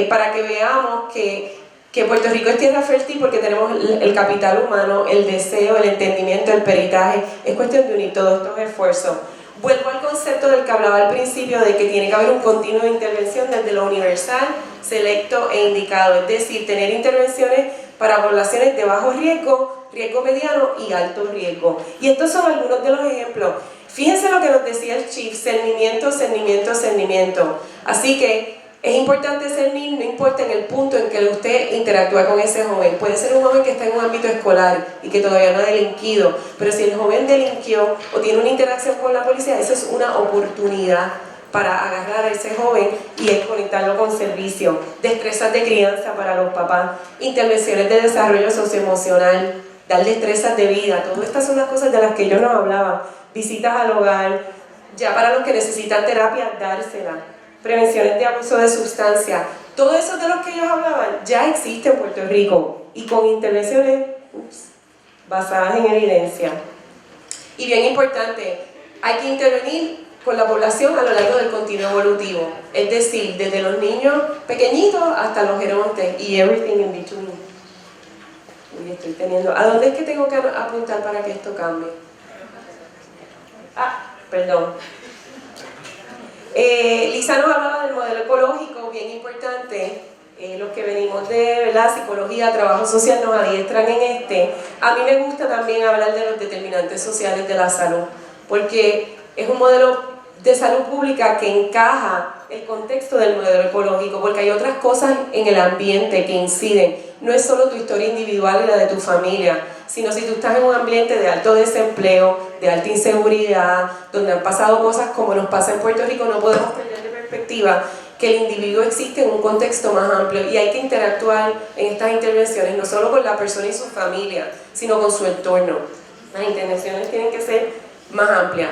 B: para que veamos que Puerto Rico es tierra fértil porque tenemos el capital humano, el deseo, el entendimiento, el peritaje. Es cuestión de unir todos estos esfuerzos. Vuelvo al concepto del que hablaba al principio de que tiene que haber un continuo de intervención desde lo universal, selecto e indicado. Es decir, tener intervenciones para poblaciones de bajo riesgo, riesgo mediano y alto riesgo. Y estos son algunos de los ejemplos. Fíjense lo que nos decía el Chief: cernimiento, cernimiento, cernimiento. Así que es importante cernir, no importa en el punto en que usted interactúa con ese joven. Puede ser un joven que está en un ámbito escolar y que todavía no ha delinquido, pero si el joven delinquió o tiene una interacción con la policía, eso es una oportunidad para agarrar a ese joven y conectarlo con servicio. Destrezas de crianza para los papás, intervenciones de desarrollo socioemocional, dar destrezas de vida. Todas estas son las cosas de las que yo nos hablaba. Visitas al hogar, ya para los que necesitan terapia, dársela. Prevenciones de abuso de sustancias. Todo eso de los que ellos hablaban ya existe en Puerto Rico y con intervenciones basadas en evidencia. Y bien importante, hay que intervenir con la población a lo largo del continuo evolutivo, es decir, desde los niños pequeñitos hasta los gerontes y everything in between. ¿A dónde es que tengo que apuntar para que esto cambie? Perdón. Lisa nos hablaba del modelo ecológico, bien importante. Los que venimos de psicología, trabajo social nos adiestran en este. A mí me gusta también hablar de los determinantes sociales de la salud, porque es un modelo de salud pública que encaja el contexto del modelo ecológico, porque hay otras cosas en el ambiente que inciden. No es solo tu historia individual y la de tu familia, sino si tú estás en un ambiente de alto desempleo, de alta inseguridad, donde han pasado cosas como nos pasa en Puerto Rico, no podemos perder de perspectiva que el individuo existe en un contexto más amplio y hay que interactuar en estas intervenciones no solo con la persona y su familia, sino con su entorno. Las intervenciones tienen que ser más amplias.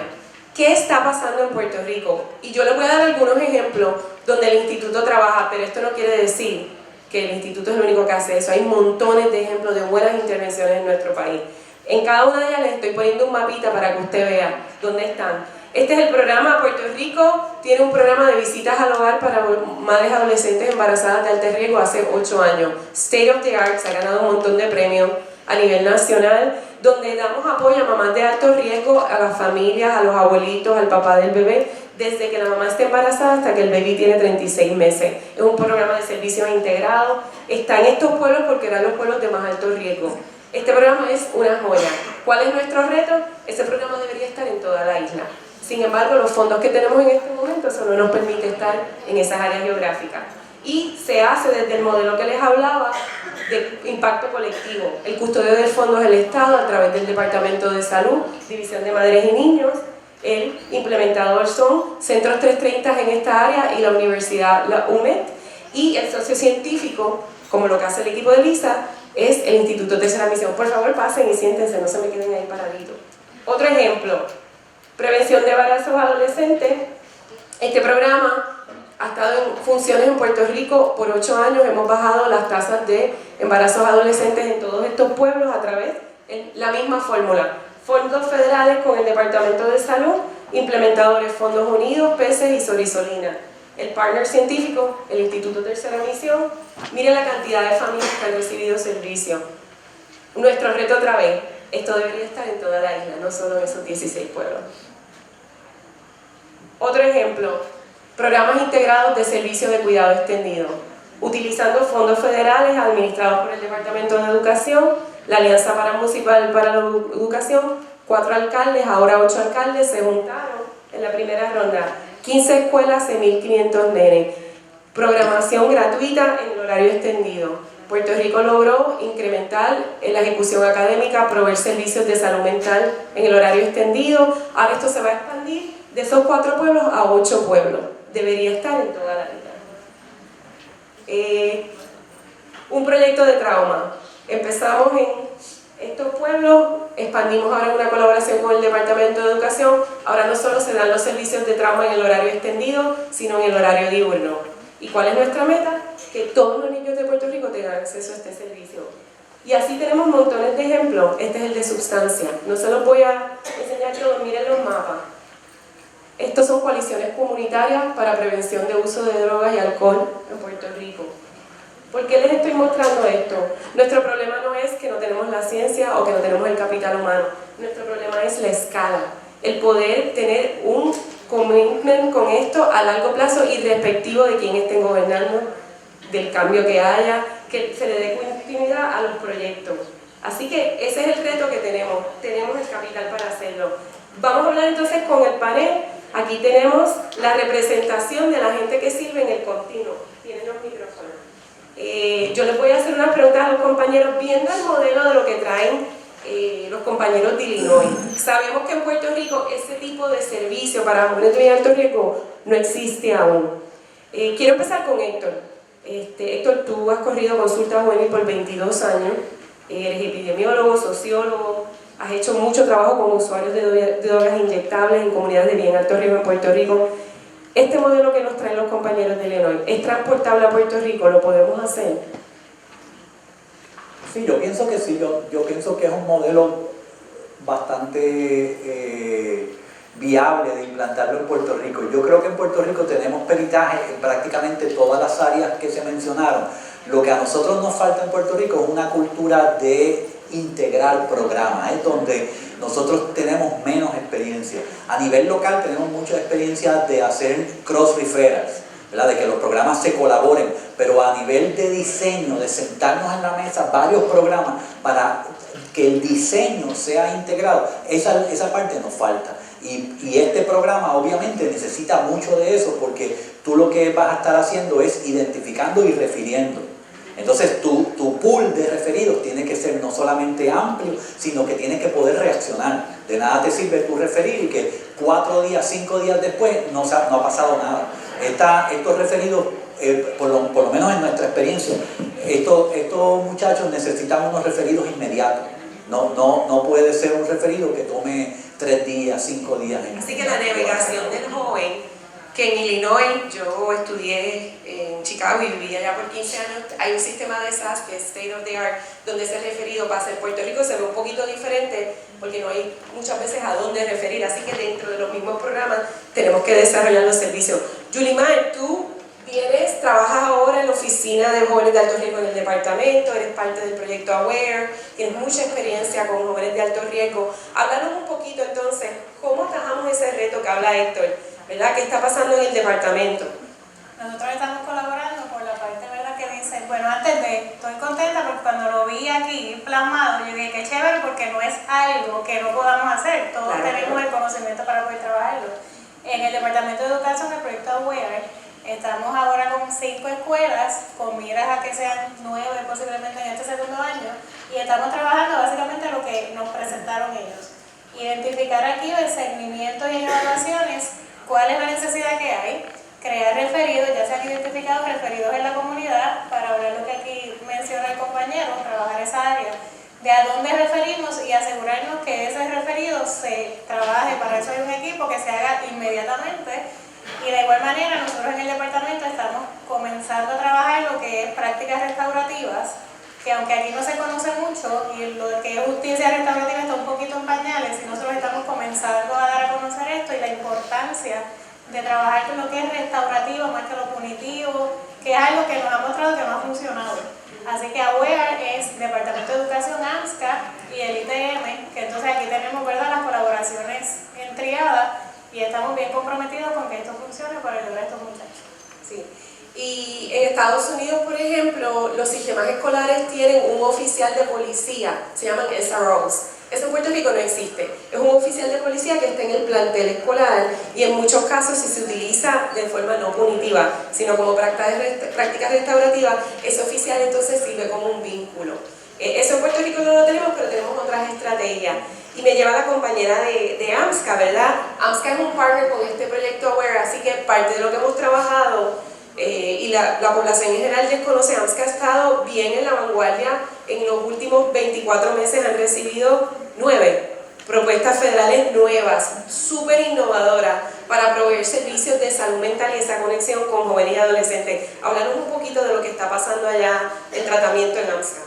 B: ¿Qué está pasando en Puerto Rico? Y yo les voy a dar algunos ejemplos donde el instituto trabaja, pero esto no quiere decir que el instituto es el único que hace eso. Hay montones de ejemplos de buenas intervenciones en nuestro país. En cada una de ellas les estoy poniendo un mapita para que usted vea dónde están. Este es el programa. Puerto Rico tiene un programa de visitas al hogar para madres adolescentes embarazadas de alto riesgo hace 8 años. State of the Art, se ha ganado un montón de premios a nivel nacional, donde damos apoyo a mamás de alto riesgo, a las familias, a los abuelitos, al papá del bebé, desde que la mamá esté embarazada hasta que el bebé tiene 36 meses. Es un programa de servicios integrados. Está en estos pueblos porque eran los pueblos de más alto riesgo. Este programa es una joya. ¿Cuál es nuestro reto? Ese programa debería estar en toda la isla. Sin embargo, los fondos que tenemos en este momento solo nos permite estar en esas áreas geográficas. Y se hace desde el modelo que les hablaba de impacto colectivo. El custodio del fondo es el Estado a través del Departamento de Salud, División de Madres y Niños. El implementador son Centros 330 en esta área y la Universidad, la UMED. Y el socio científico, como lo que hace el equipo de Lisa, es el Instituto Tercera Misión. Por favor, pasen y siéntense, no se me queden ahí paraditos. Otro ejemplo, prevención de embarazos adolescentes. Este programa ha estado en funciones en Puerto Rico por 8 años. Hemos bajado las tasas de embarazos adolescentes en todos estos pueblos a través de la misma fórmula. Fondos federales con el Departamento de Salud, implementadores Fondos Unidos, PECES y Sorisolina. El partner científico, el Instituto Tercera Misión. Miren la cantidad de familias que han recibido servicio. Nuestro reto otra vez, esto debería estar en toda la isla, no solo en esos 16 pueblos. Otro ejemplo, programas integrados de servicios de cuidado extendido, utilizando fondos federales administrados por el Departamento de Educación, la Alianza Municipal para la Educación, 4 alcaldes, ahora 8 alcaldes se juntaron en la primera ronda, 15 escuelas de 1.500 nenes, programación gratuita en el horario extendido. Puerto Rico logró incrementar la ejecución académica, proveer servicios de salud mental en el horario extendido. Ahora esto se va a expandir de esos 4 pueblos a 8 pueblos. Debería estar en toda la isla. Un proyecto de trauma. Empezamos en estos pueblos, expandimos ahora en una colaboración con el Departamento de Educación. Ahora no solo se dan los servicios de trauma en el horario extendido, sino en el horario diurno. ¿Y cuál es nuestra meta? Que todos los niños de Puerto Rico tengan acceso a este servicio. Y así tenemos montones de ejemplos. Este es el de sustancia. No se los voy a enseñar todos, miren los mapas. Estos son coaliciones comunitarias para prevención de uso de drogas y alcohol en Puerto Rico. ¿Por qué les estoy mostrando esto? Nuestro problema no es que no tenemos la ciencia o que no tenemos el capital humano. Nuestro problema es la escala. El poder tener un commitment con esto a largo plazo irrespectivo de quién estén gobernando, del cambio que haya, que se le dé continuidad a los proyectos. Así que ese es el reto que tenemos el capital para hacerlo. Vamos a hablar entonces con el panel. Aquí tenemos la representación de la gente que sirve en el continuo. Tienen los micrófonos. Yo les voy a hacer unas preguntas a los compañeros viendo el modelo de lo que traen los compañeros de Illinois. Sabemos que en Puerto Rico ese tipo de servicio para jóvenes de alto riesgo no existe aún. Quiero empezar con Héctor. Héctor, tú has corrido consulta juvenil por 22 años, eres epidemiólogo, sociólogo, has hecho mucho trabajo con usuarios de drogas inyectables en comunidades de bien alto riesgo en Puerto Rico. Este modelo que nos traen los compañeros de Illinois, ¿es transportable a Puerto Rico? ¿Lo podemos hacer?
I: Sí, yo pienso que sí. Yo pienso que es un modelo bastante viable de implantarlo en Puerto Rico. Yo creo que en Puerto Rico tenemos peritaje en prácticamente todas las áreas que se mencionaron. Lo que a nosotros nos falta en Puerto Rico es una cultura de integrar programas, es donde nosotros tenemos menos experiencia. A nivel local tenemos mucha experiencia de hacer cross referrals, ¿verdad? De que los programas se colaboren, pero a nivel de diseño, de sentarnos en la mesa varios programas para que el diseño sea integrado, esa parte nos falta. Y este programa obviamente necesita mucho de eso, porque tú lo que vas a estar haciendo es identificando y refiriendo. Entonces tu pool de referidos tiene que ser no solamente amplio, sino que tienes que poder reaccionar. De nada te sirve tú referir y que 4 días, 5 días después no ha pasado nada. Estos referidos, por lo menos en nuestra experiencia, estos muchachos necesitan unos referidos inmediatos. No puede ser un referido que tome 3 días, 5 días.
B: Así que la navegación del joven, que en Illinois yo estudié en en Chicago y viví allá por 15 años, hay un sistema de SAS que es State of the Art, donde ese referido pasa. En Puerto Rico se ve un poquito diferente porque no hay muchas veces a dónde referir, así que dentro de los mismos programas tenemos que desarrollar los servicios. Yulimar, tú trabajas ahora en la oficina de jóvenes de alto riesgo en el departamento, eres parte del proyecto AWARE, tienes mucha experiencia con jóvenes de alto riesgo. Háblanos un poquito entonces, ¿cómo atajamos ese reto que habla Héctor? ¿Verdad? ¿Qué está pasando en el departamento?
D: Nosotros estamos colaborando por la parte, ¿verdad?, que dice, bueno, antes de, estoy contenta porque cuando lo vi aquí plasmado, yo dije, qué chévere, porque no es algo que no podamos hacer, todos tenemos el conocimiento para poder trabajarlo. En el Departamento de Educación, el proyecto AWARE, estamos ahora con 5 escuelas, con miras a que sean 9 posiblemente en este segundo año, y estamos trabajando básicamente lo que nos presentaron ellos. Identificar aquí el seguimiento y evaluaciones, cuál es la necesidad que hay, crear referidos, ya se han identificado referidos en la comunidad, para hablar lo que aquí menciona el compañero, trabajar esa área, de a dónde referimos y asegurarnos que ese referido se trabaje. Para eso hay un equipo que se haga inmediatamente. Y de igual manera, nosotros en el departamento estamos comenzando a trabajar lo que es prácticas restaurativas, que aunque aquí no se conoce mucho y lo que es justicia restaurativa está un poquito en pañales, y nosotros estamos comenzando a dar a conocer esto y la importancia de trabajar con lo que es restaurativo más que lo punitivo, que es algo que nos ha mostrado que no ha funcionado. Así que AWARE es Departamento de Educación AMSCA y el ITM, que entonces aquí tenemos, ¿verdad?, las colaboraciones en triada, y estamos bien comprometidos con que esto funcione para ayudar a estos muchachos.
B: Sí. Y en Estados Unidos, por ejemplo, los sistemas escolares tienen un oficial de policía, se llaman SROs. Eso en Puerto Rico no existe. Es un oficial de policía que está en el plantel escolar y en muchos casos, si se utiliza de forma no punitiva, sino como práctica restaurativa, ese oficial entonces sirve como un vínculo. Eso en Puerto Rico no lo tenemos, pero tenemos otras estrategias. Y me lleva la compañera de AMSCA, ¿verdad? AMSCA es un partner con este proyecto AWARE, así que parte de lo que hemos trabajado y la población en general desconoce, AMSCA ha estado bien en la vanguardia. En los últimos 24 meses han recibido 9 propuestas federales nuevas, súper innovadoras, para proveer servicios de salud mental y esa conexión con jóvenes y adolescentes. Háblanos un poquito de lo que está pasando allá, el tratamiento en AMSCA.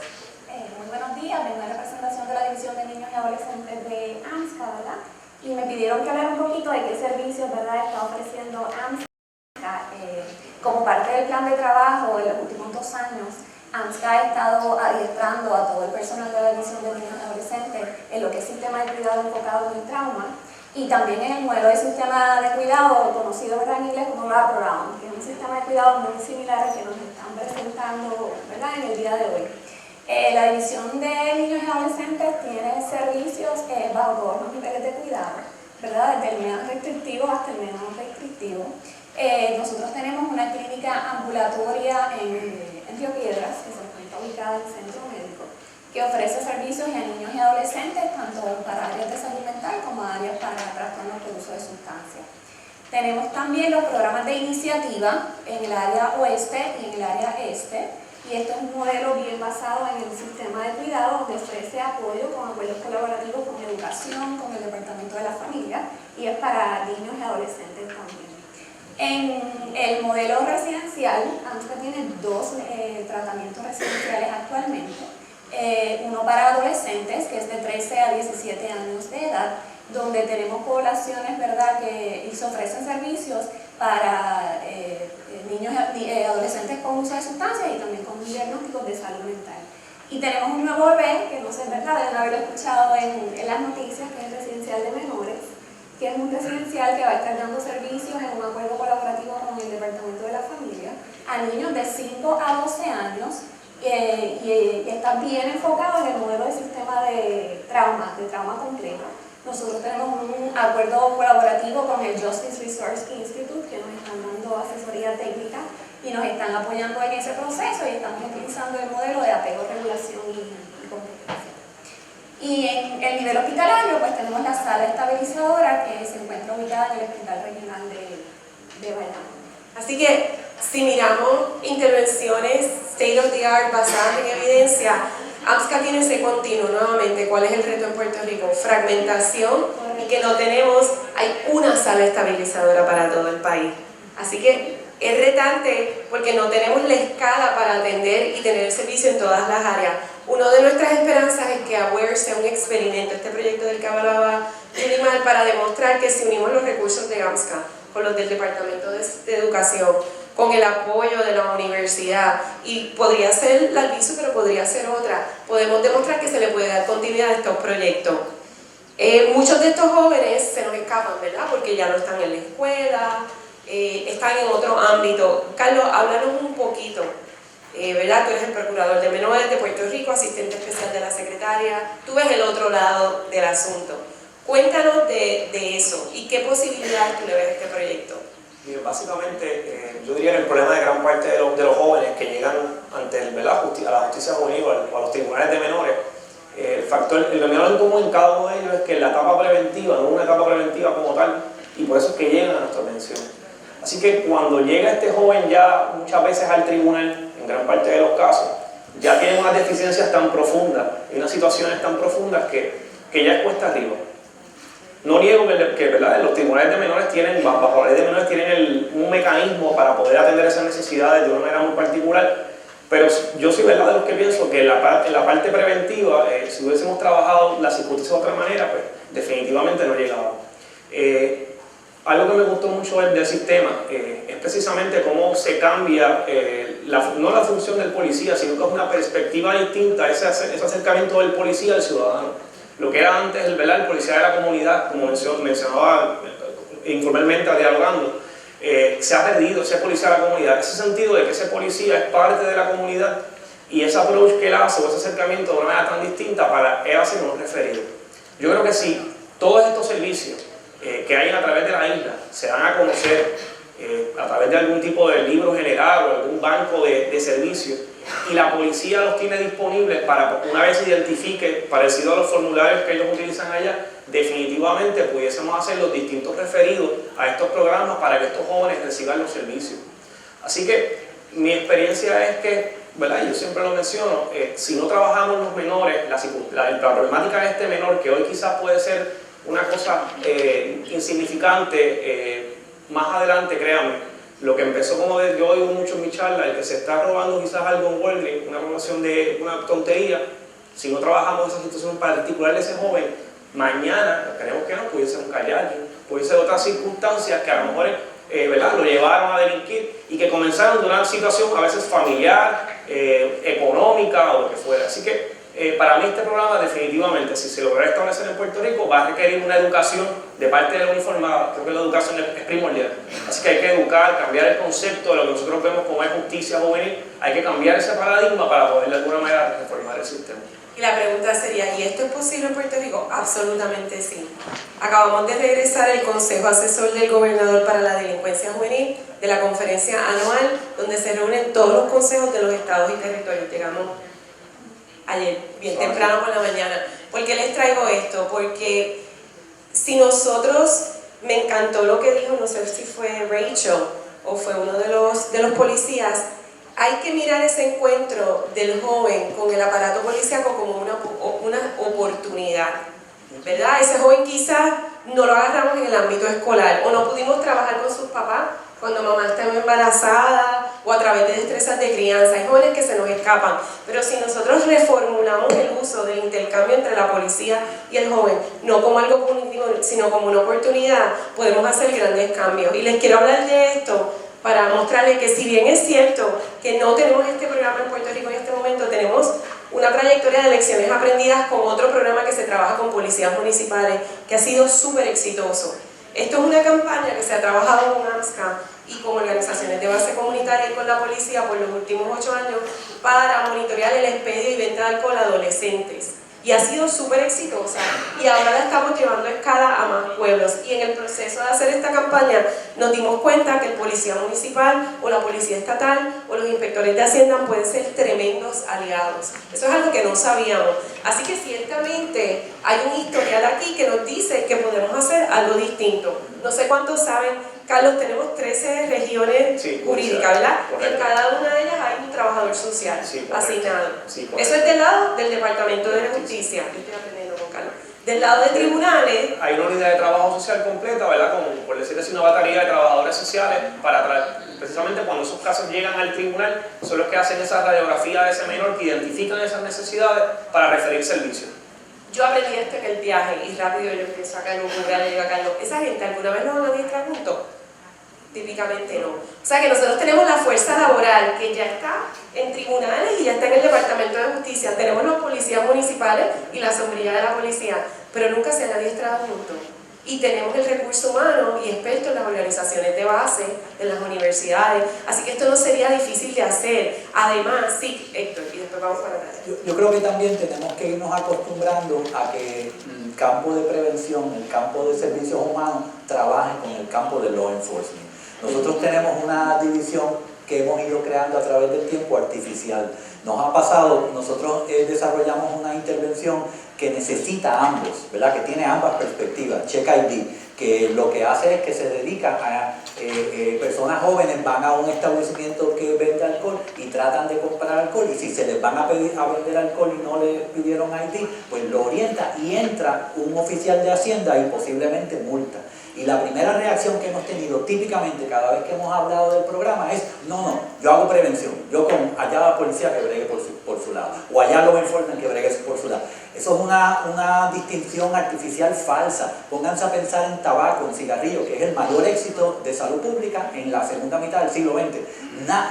E: Muy buenos días, vengo en representación de la División de Niños y Adolescentes de AMSCA, ¿verdad? Y me pidieron que hablara un poquito de qué servicios, ¿verdad?, está ofreciendo AMSCA. Como parte del plan de trabajo en los últimos 2 años, AMSCA ha estado adiestrando a todo el personal de la División de Niños y Adolescentes en lo que es sistema de cuidado enfocado en el trauma, y también en el modelo de sistema de cuidado, conocido, ¿verdad?, en inglés como wraparound, que es un sistema de cuidado muy similar al que nos están presentando, ¿verdad?, en el día de hoy. La División de Niños y Adolescentes tiene servicios bajo todos los niveles de cuidado, ¿verdad?, desde el menos restrictivo hasta el menos restrictivo. Nosotros tenemos una clínica ambulatoria en Río Piedras, que se encuentra ubicada en el centro médico, que ofrece servicios a niños y adolescentes, tanto para áreas de salud mental como áreas para trastornos por uso de sustancias. Tenemos también los programas de iniciativa en el área oeste y en el área este, y esto es un modelo bien basado en el sistema de cuidado, donde ofrece apoyo con acuerdos colaborativos con educación, con el Departamento de la Familia, y es para niños y adolescentes también. En el modelo residencial, AMSCA tiene 2 tratamientos residenciales actualmente. Uno para adolescentes, que es de 13 a 17 años de edad, donde tenemos poblaciones, ¿verdad?, que se ofrecen servicios para niños y adolescentes con uso de sustancias y también con diagnósticos de salud mental. Y tenemos un nuevo bebé, que no sé, ¿verdad?, deben haberlo escuchado en las noticias, que es el residencial de menores, que es un residencial que va a estar dando servicios en un acuerdo colaborativo con el Departamento de la Familia a niños de 5 a 12 años y está bien enfocado en el modelo de sistema de trauma complejo. Nosotros tenemos un acuerdo colaborativo con el Justice Resource Institute, que nos están dando asesoría técnica y nos están apoyando en ese proceso, y estamos utilizando el modelo de apego, regulación y competencia. Y en el nivel hospitalario, pues tenemos la sala estabilizadora, que se encuentra ubicada en el Hospital Regional de Bayamón.
B: Así que, si miramos intervenciones state of the art basadas en evidencia, AMSCA tiene ese continuo nuevamente. ¿Cuál es el reto en Puerto Rico? Fragmentación, y que no tenemos, hay una sala estabilizadora para todo el país. Así que Es retante porque no tenemos la escala para atender y tener el servicio en todas las áreas. Una de nuestras esperanzas es que AWARE sea un experimento, este proyecto del que hablaba Yulimar, para demostrar que si unimos los recursos de AMSCA con los del Departamento de Educación, con el apoyo de la universidad, y podría ser la Albizu, pero podría ser otra, podemos demostrar que se le puede dar continuidad a estos proyectos. Muchos de estos jóvenes se nos escapan, ¿verdad? Porque ya no están en la escuela, están en otro ámbito. Carlos, háblanos un poquito, ¿verdad? Tú eres el procurador de menores de Puerto Rico, asistente especial de la secretaria, tú ves el otro lado del asunto. Cuéntanos de eso y qué posibilidades tú le ves a este proyecto.
J: Básicamente, yo diría que el problema de gran parte de los jóvenes que llegan ante a la justicia juvenil o a los tribunales de menores, el menor en común en cada uno de ellos es que la etapa preventiva no es una etapa preventiva como tal, y por eso es que llegan a nuestra atención. Así que cuando llega este joven ya muchas veces al tribunal, en gran parte de los casos, ya tienen unas deficiencias tan profundas y unas situaciones tan profundas que ya es cuesta arriba. No niego que ¿verdad? Los tribunales de menores tienen, bajo la ley de menores, tienen un mecanismo para poder atender esas necesidades de una manera muy particular, pero yo soy de los que pienso que en la parte preventiva, si hubiésemos trabajado las circunstancias de otra manera, pues definitivamente no llegaba. Algo que me gustó mucho del sistema es precisamente cómo se cambia, no la función del policía, sino que es una perspectiva distinta, ese acercamiento del policía al ciudadano. Lo que era antes el policía de la comunidad, como mencionaba informalmente dialogando, se ha perdido ese policía de la comunidad, ese sentido de que ese policía es parte de la comunidad y ese approach que él hace o ese acercamiento de una manera tan distinta para él hacer un referido. Yo creo que si todos estos servicios que hay a través de la isla se dan a conocer a través de algún tipo de libro general o algún banco de servicios, y la policía los tiene disponibles para, una vez se identifique, parecido a los formularios que ellos utilizan allá, definitivamente pudiésemos hacer los distintos referidos a estos programas para que estos jóvenes reciban los servicios. Así que mi experiencia es que, ¿verdad? Yo siempre lo menciono, si no trabajamos los menores, la problemática de este menor, que hoy quizás puede ser una cosa insignificante, más adelante, créanme, lo que empezó como yo digo mucho en mi charla, el que se está robando quizás algo en Walgreens, una promoción de una tontería, si no trabajamos esa situación particular de ese joven, mañana, creemos que no, puede ser un callar, puede ser otras circunstancias que a lo mejor ¿verdad? Lo llevaron a delinquir y que comenzaron de una situación a veces familiar, económica o lo que fuera. Así que para mí este programa definitivamente, si se logra establecer en Puerto Rico, va a requerir una educación de parte de la uniformada. Creo que la educación es primordial. Así que hay que educar, cambiar el concepto de lo que nosotros vemos como es justicia juvenil. Hay que cambiar ese paradigma para poder de alguna manera reformar el sistema.
B: Y la pregunta sería, ¿y esto es posible en Puerto Rico? Absolutamente sí. Acabamos de regresar el Consejo Asesor del Gobernador para la Delincuencia Juvenil de la conferencia anual, donde se reúnen todos los consejos de los estados y territorios. Llegamos ayer, bien temprano por la mañana. ¿Por qué les traigo esto? Porque si nosotros, me encantó lo que dijo, no sé si fue Rachel o fue uno de los policías, hay que mirar ese encuentro del joven con el aparato policíaco como una oportunidad, ¿verdad? Ese joven quizás no lo agarramos en el ámbito escolar o no pudimos trabajar con sus papás cuando mamá estaba embarazada o a través de destrezas de crianza. Hay jóvenes que se nos escapan, pero si nosotros reformulamos el uso del intercambio entre la policía y el joven, no como algo punitivo, sino como una oportunidad, podemos hacer grandes cambios. Y les quiero hablar de esto para mostrarles que si bien es cierto que no tenemos este programa en Puerto Rico en este momento, tenemos una trayectoria de lecciones aprendidas con otro programa que se trabaja con policías municipales, que ha sido súper exitoso. Esto es una campaña que se ha trabajado con AMSCA y con organizaciones de base comunitaria y con la policía por los últimos 8 años para monitorear el expendio y venta de alcohol a adolescentes. Y ha sido súper exitosa y ahora la estamos llevando a escala a más pueblos. Y en el proceso de hacer esta campaña nos dimos cuenta que el policía municipal o la policía estatal o los inspectores de Hacienda pueden ser tremendos aliados. Eso es algo que no sabíamos. Así que ciertamente hay un historial aquí que nos dice que podemos hacer algo distinto. No sé cuántos saben, Carlos, tenemos 13 regiones jurídicas, ¿verdad? En cada una de ellas hay un trabajador social asignado. Eso es del lado del Departamento de Justicia. Yo estoy aprendiendo con Carlos. Del lado de tribunales,
J: hay una unidad de trabajo social completa, ¿verdad? Con, por decirlo así, una batería de trabajadores sociales para precisamente cuando esos casos llegan al tribunal, son los que hacen esa radiografía de ese menor, que identifican esas necesidades para referir servicios.
B: yo aprendí esto en el viaje y rápido yo empiezo acá en Google, le digo a Carlos, ¿esa gente alguna vez nos van a adiestrar juntos? Típicamente no. O sea que nosotros tenemos la fuerza laboral que ya está en tribunales y ya está en el Departamento de Justicia. Tenemos los policías municipales y la sombrilla de la policía, pero nunca se han adiestrado juntos. Y tenemos el recurso humano y expertos en las organizaciones de base, en las universidades. Así que esto no sería difícil de hacer. Además, sí, Héctor, y después vamos para atrás.
I: Yo creo que también tenemos que irnos acostumbrando a que el campo de prevención, el campo de servicios humanos, trabaje con el campo de law enforcement. Nosotros tenemos una división que hemos ido creando a través del tiempo artificial. Nos ha pasado, nosotros desarrollamos una intervención que necesita ambos, ¿verdad? Que tiene ambas perspectivas. Check ID, que lo que hace es que se dedica a personas jóvenes, van a un establecimiento que vende alcohol y tratan de comprar alcohol, y si se les van a pedir a vender alcohol y no les pidieron ID, pues lo orienta y entra un oficial de Hacienda y posiblemente multa. Y la primera reacción que hemos tenido típicamente cada vez que hemos hablado del programa es: no, yo hago prevención, yo con allá la policía que bregue por su lado, o allá lo enforcan que bregue por su lado. Eso es una distinción artificial falsa. Pónganse a pensar en tabaco, en cigarrillo, que es el mayor éxito de salud pública en la segunda mitad del siglo XX.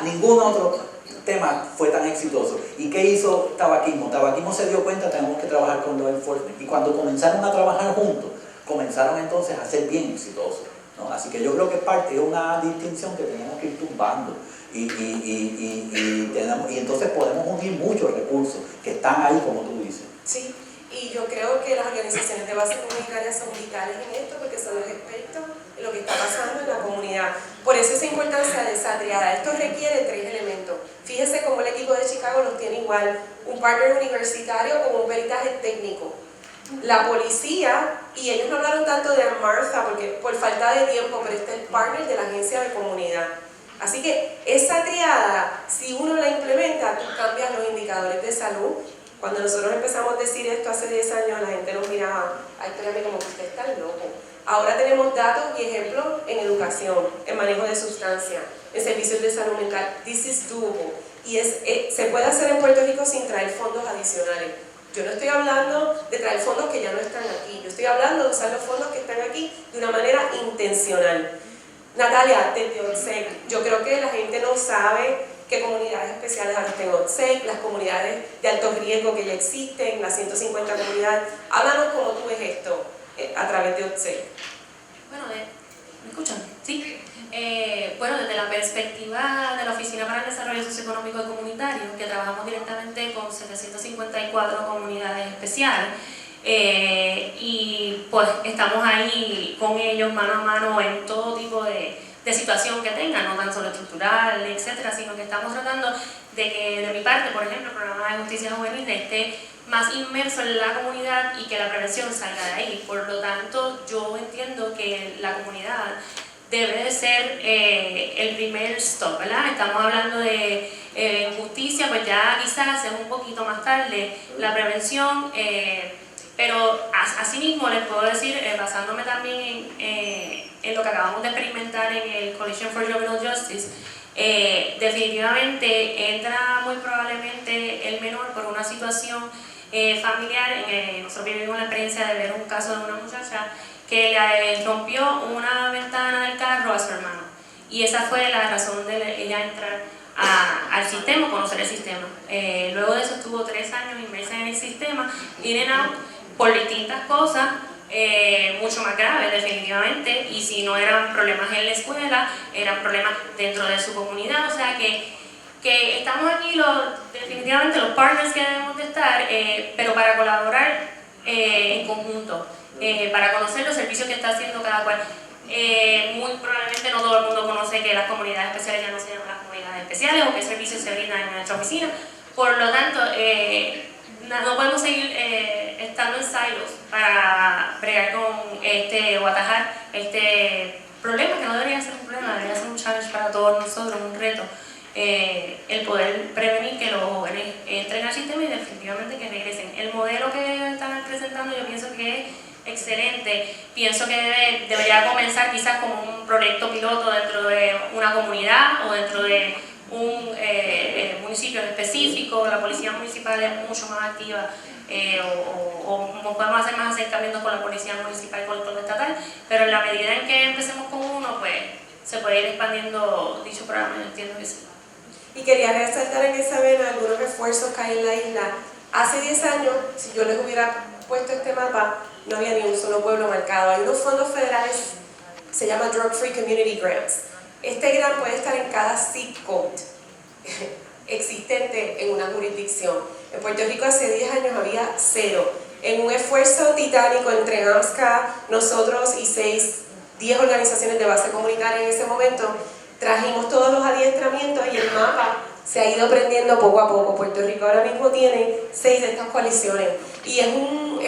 I: Ningún otro tema fue tan exitoso. ¿Y qué hizo tabaquismo? Tabaquismo se dio cuenta: tenemos que trabajar con law enforcement. Y cuando comenzaron a trabajar juntos, comenzaron entonces a ser bien exitosos, ¿no? Así que yo creo que parte de una distinción que tenemos que ir tumbando y entonces podemos unir muchos recursos que están ahí, como tú dices.
B: Sí, y yo creo que las organizaciones de base comunitaria son vitales en esto porque son los expertos en lo que está pasando en la comunidad. Por eso esa importancia de esa triada. Esto requiere 3 elementos. Fíjese cómo el equipo de Chicago los tiene igual: un partner universitario con un peritaje técnico, la policía, y ellos no hablaron tanto de Martha porque por falta de tiempo, pero está el partner de la agencia de comunidad. Así que esa triada, si uno la implementa, tú cambias los indicadores de salud. Cuando nosotros empezamos a decir esto hace 10 años, la gente nos miraba: ay, espérame, como que usted está loco. Ahora tenemos datos y ejemplos en educación, en manejo de sustancias, en servicios de salud mental. This is doable. Y se puede hacer en Puerto Rico sin traer fondos adicionales. Yo no estoy hablando de traer fondos que ya no están aquí. Yo estoy hablando de usar los fondos que están aquí de una manera intencional. Natalia, desde OTSEC, yo creo que la gente no sabe qué comunidades especiales ahora están en OTSEC, las comunidades de alto riesgo que ya existen, las 150 comunidades. Háblanos cómo tú ves esto a través de OTSEC.
K: Bueno, ¿me escuchan? Sí. Bueno, desde la perspectiva de la Oficina para el Desarrollo Socioeconómico y Comunitario, que trabajamos directamente con 754 comunidades especiales, y pues estamos ahí con ellos mano a mano en todo tipo de situación que tengan, no tan solo estructural, etcétera, sino que estamos tratando de que, de mi parte, por ejemplo, el programa de justicia juvenil esté más inmerso en la comunidad y que la prevención salga de ahí. Por lo tanto, yo entiendo que la comunidad debe de ser el primer stop, ¿verdad? Estamos hablando de justicia, pues ya quizás es un poquito más tarde la prevención, pero asimismo les puedo decir, basándome también en lo que acabamos de experimentar en el Coalition for Juvenile Justice, definitivamente entra muy probablemente el menor por una situación familiar. Nosotros vivimos la experiencia de ver un caso de una muchacha que le rompió una ventana del carro a su hermano, y esa fue la razón de ella entrar al sistema, conocer el sistema. Luego de eso estuvo 3 años inmersa en el sistema, in and out, por distintas cosas, mucho más graves definitivamente, y si no eran problemas en la escuela, eran problemas dentro de su comunidad. O sea que estamos aquí definitivamente los partners que debemos de estar, pero para colaborar en conjunto, para conocer los servicios que está haciendo cada cual. Muy probablemente no todo el mundo conoce que las comunidades especiales ya no se llaman las comunidades especiales, o qué servicios se brindan en nuestra oficina. Por lo tanto, no podemos seguir estando en silos para bregar con o atajar este problema, que no debería ser un problema, debería ser un challenge para todos nosotros, un reto. el poder prevenir que los jóvenes entren al sistema y definitivamente que regresen. El modelo que están presentando yo pienso que es excelente. Pienso que debería comenzar quizás como un proyecto piloto dentro de una comunidad o dentro de un municipio en específico. La policía municipal es mucho más activa, o podemos hacer más acercamientos con la policía municipal y con el estatal, pero en la medida en que empecemos con uno, pues se puede ir expandiendo dicho programa. Yo entiendo que sí.
B: Y quería resaltar en esa vena algunos esfuerzos que hay en la isla. Hace 10 años, si yo les hubiera puesto este mapa, no había ni un solo pueblo marcado. Hay unos fondos federales, se llama Drug Free Community Grants. Este grant puede estar en cada zip code existente en una jurisdicción. En Puerto Rico hace 10 años había 0. En un esfuerzo titánico entre AMSCA, nosotros y 10 organizaciones de base comunitaria en ese momento, trajimos todos los adiestramientos y el mapa se ha ido prendiendo poco a poco. Puerto Rico ahora mismo tiene 6 de estas coaliciones y es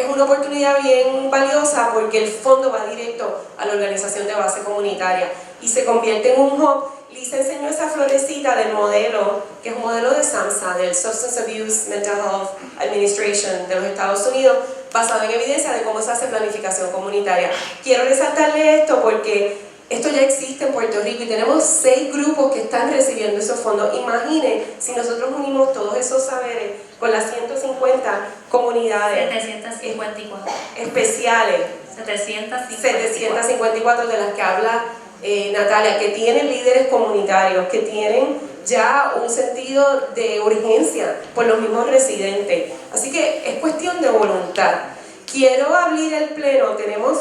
B: una oportunidad bien valiosa porque el fondo va directo a la organización de base comunitaria y se convierte en un hub. Lisa enseñó esa florecita del modelo, que es un modelo de SAMHSA, del Substance Abuse Mental Health Administration de los Estados Unidos, basado en evidencia de cómo se hace planificación comunitaria. Quiero resaltarle esto porque esto ya existe en Puerto Rico y tenemos 6 grupos que están recibiendo esos fondos. Imaginen si nosotros unimos todos esos saberes con las 150 comunidades
K: 754
B: especiales, 754 de las que habla Natalia, que tienen líderes comunitarios, que tienen ya un sentido de urgencia por los mismos residentes. Así que es cuestión de voluntad. Quiero abrir el pleno, tenemos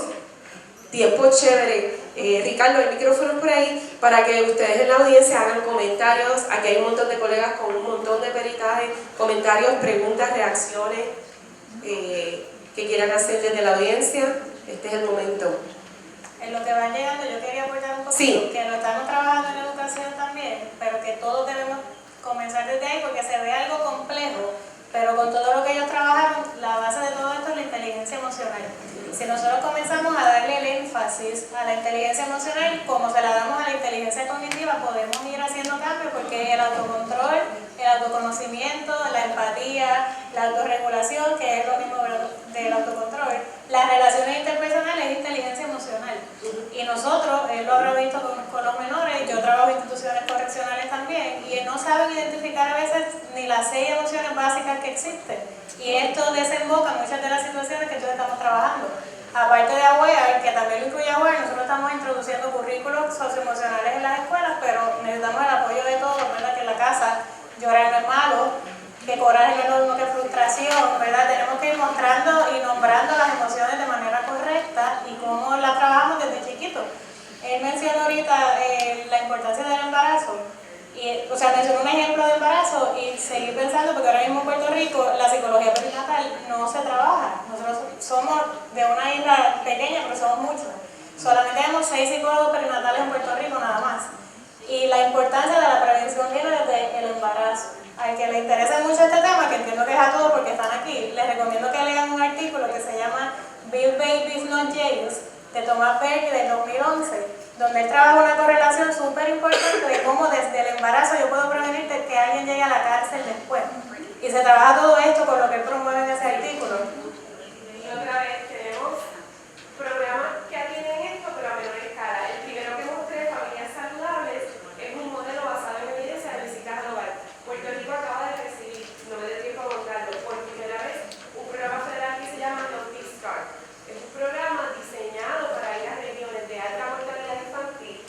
B: tiempo chévere. Ricardo, hay micrófonos por ahí para que ustedes en la audiencia hagan comentarios. Aquí hay un montón de colegas con un montón de peritajes, comentarios, preguntas, reacciones que quieran hacer desde la audiencia. Este es el momento.
D: En lo que va llegando, yo quería aportar un poquito,
B: Sí.
D: que lo estamos trabajando en educación también, pero que todos debemos comenzar desde ahí porque se ve algo complejo, pero con todo lo que ellos trabajaron, la base de todo esto es la inteligencia emocional. Si nosotros comenzamos a darle el énfasis a la inteligencia emocional, como se la damos a la inteligencia cognitiva, podemos ir haciendo cambios porque el autocontrol, el autoconocimiento, la empatía, la autorregulación, que es lo mismo del autocontrol, las relaciones interpersonales es inteligencia emocional. Y nosotros, él lo habrá visto con los menores, yo trabajo en instituciones correccionales también, y no saben identificar a veces ni las 6 emociones básicas que existen. Y esto desemboca en muchas de las situaciones que nosotros estamos trabajando. Aparte de AWARE, que también lo incluye AWARE, nosotros estamos introduciendo currículos socioemocionales en las escuelas, pero necesitamos el apoyo de todos, ¿verdad? Que en la casa llorar no es malo, que coraje no es lo mismo que frustración, ¿verdad? Tenemos que ir mostrando y nombrando las emociones de manera correcta y cómo las trabajamos desde chiquitos. Él mencionó ahorita la importancia del embarazo. O sea, mencionó un ejemplo de embarazo y seguí pensando, porque ahora mismo en Puerto Rico la psicología perinatal no se trabaja. Nosotros somos de una isla pequeña, pero somos muchos. Solamente tenemos 6 psicólogos perinatales en Puerto Rico nada más. Y la importancia de la prevención viene desde el embarazo. Al que le interesa mucho este tema, que entiendo que es a todos porque están aquí, les recomiendo que lean un artículo que se llama Build Babies Not Jails, de Thomas Berg del 2011, donde él trabaja una correlación súper importante de cómo desde el embarazo yo puedo prevenir que alguien llegue a la cárcel después. Y se trabaja todo esto con lo que él promueve en ese artículo.
B: Y otra vez tenemos programas que atienden esto, pero a menor escala. El primero que mostré, Familias Saludables, es un modelo basado en evidencia de visitas al hogar. Puerto Rico acaba de recibir, no me dio tiempo a contarlo, por primera vez, un programa federal que se llama Healthy Start. Es un programa diseñado para ir a regiones de alta mortalidad infantil.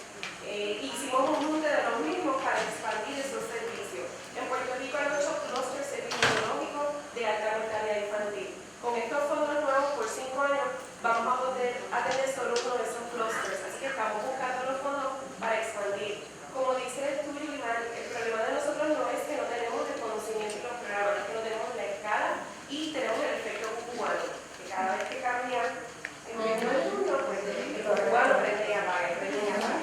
B: Hicimos un junte de los mismos para expandir esos servicios. En Puerto Rico hay 8 clusters epidemiológicos de alta mortalidad infantil. Con estos fondos nuevos por 5 años vamos a poder atender solo uno de esos clusters. Así que estamos buscando los fondos para expandir. Como dice el estudio, el problema de nosotros no es que no tenemos el conocimiento de los programas, es que no tenemos la escala y tenemos el efecto cubano. Que cada vez que cambia el gobierno del mundo, pues el efecto cubano prende y apaga, prende y apaga.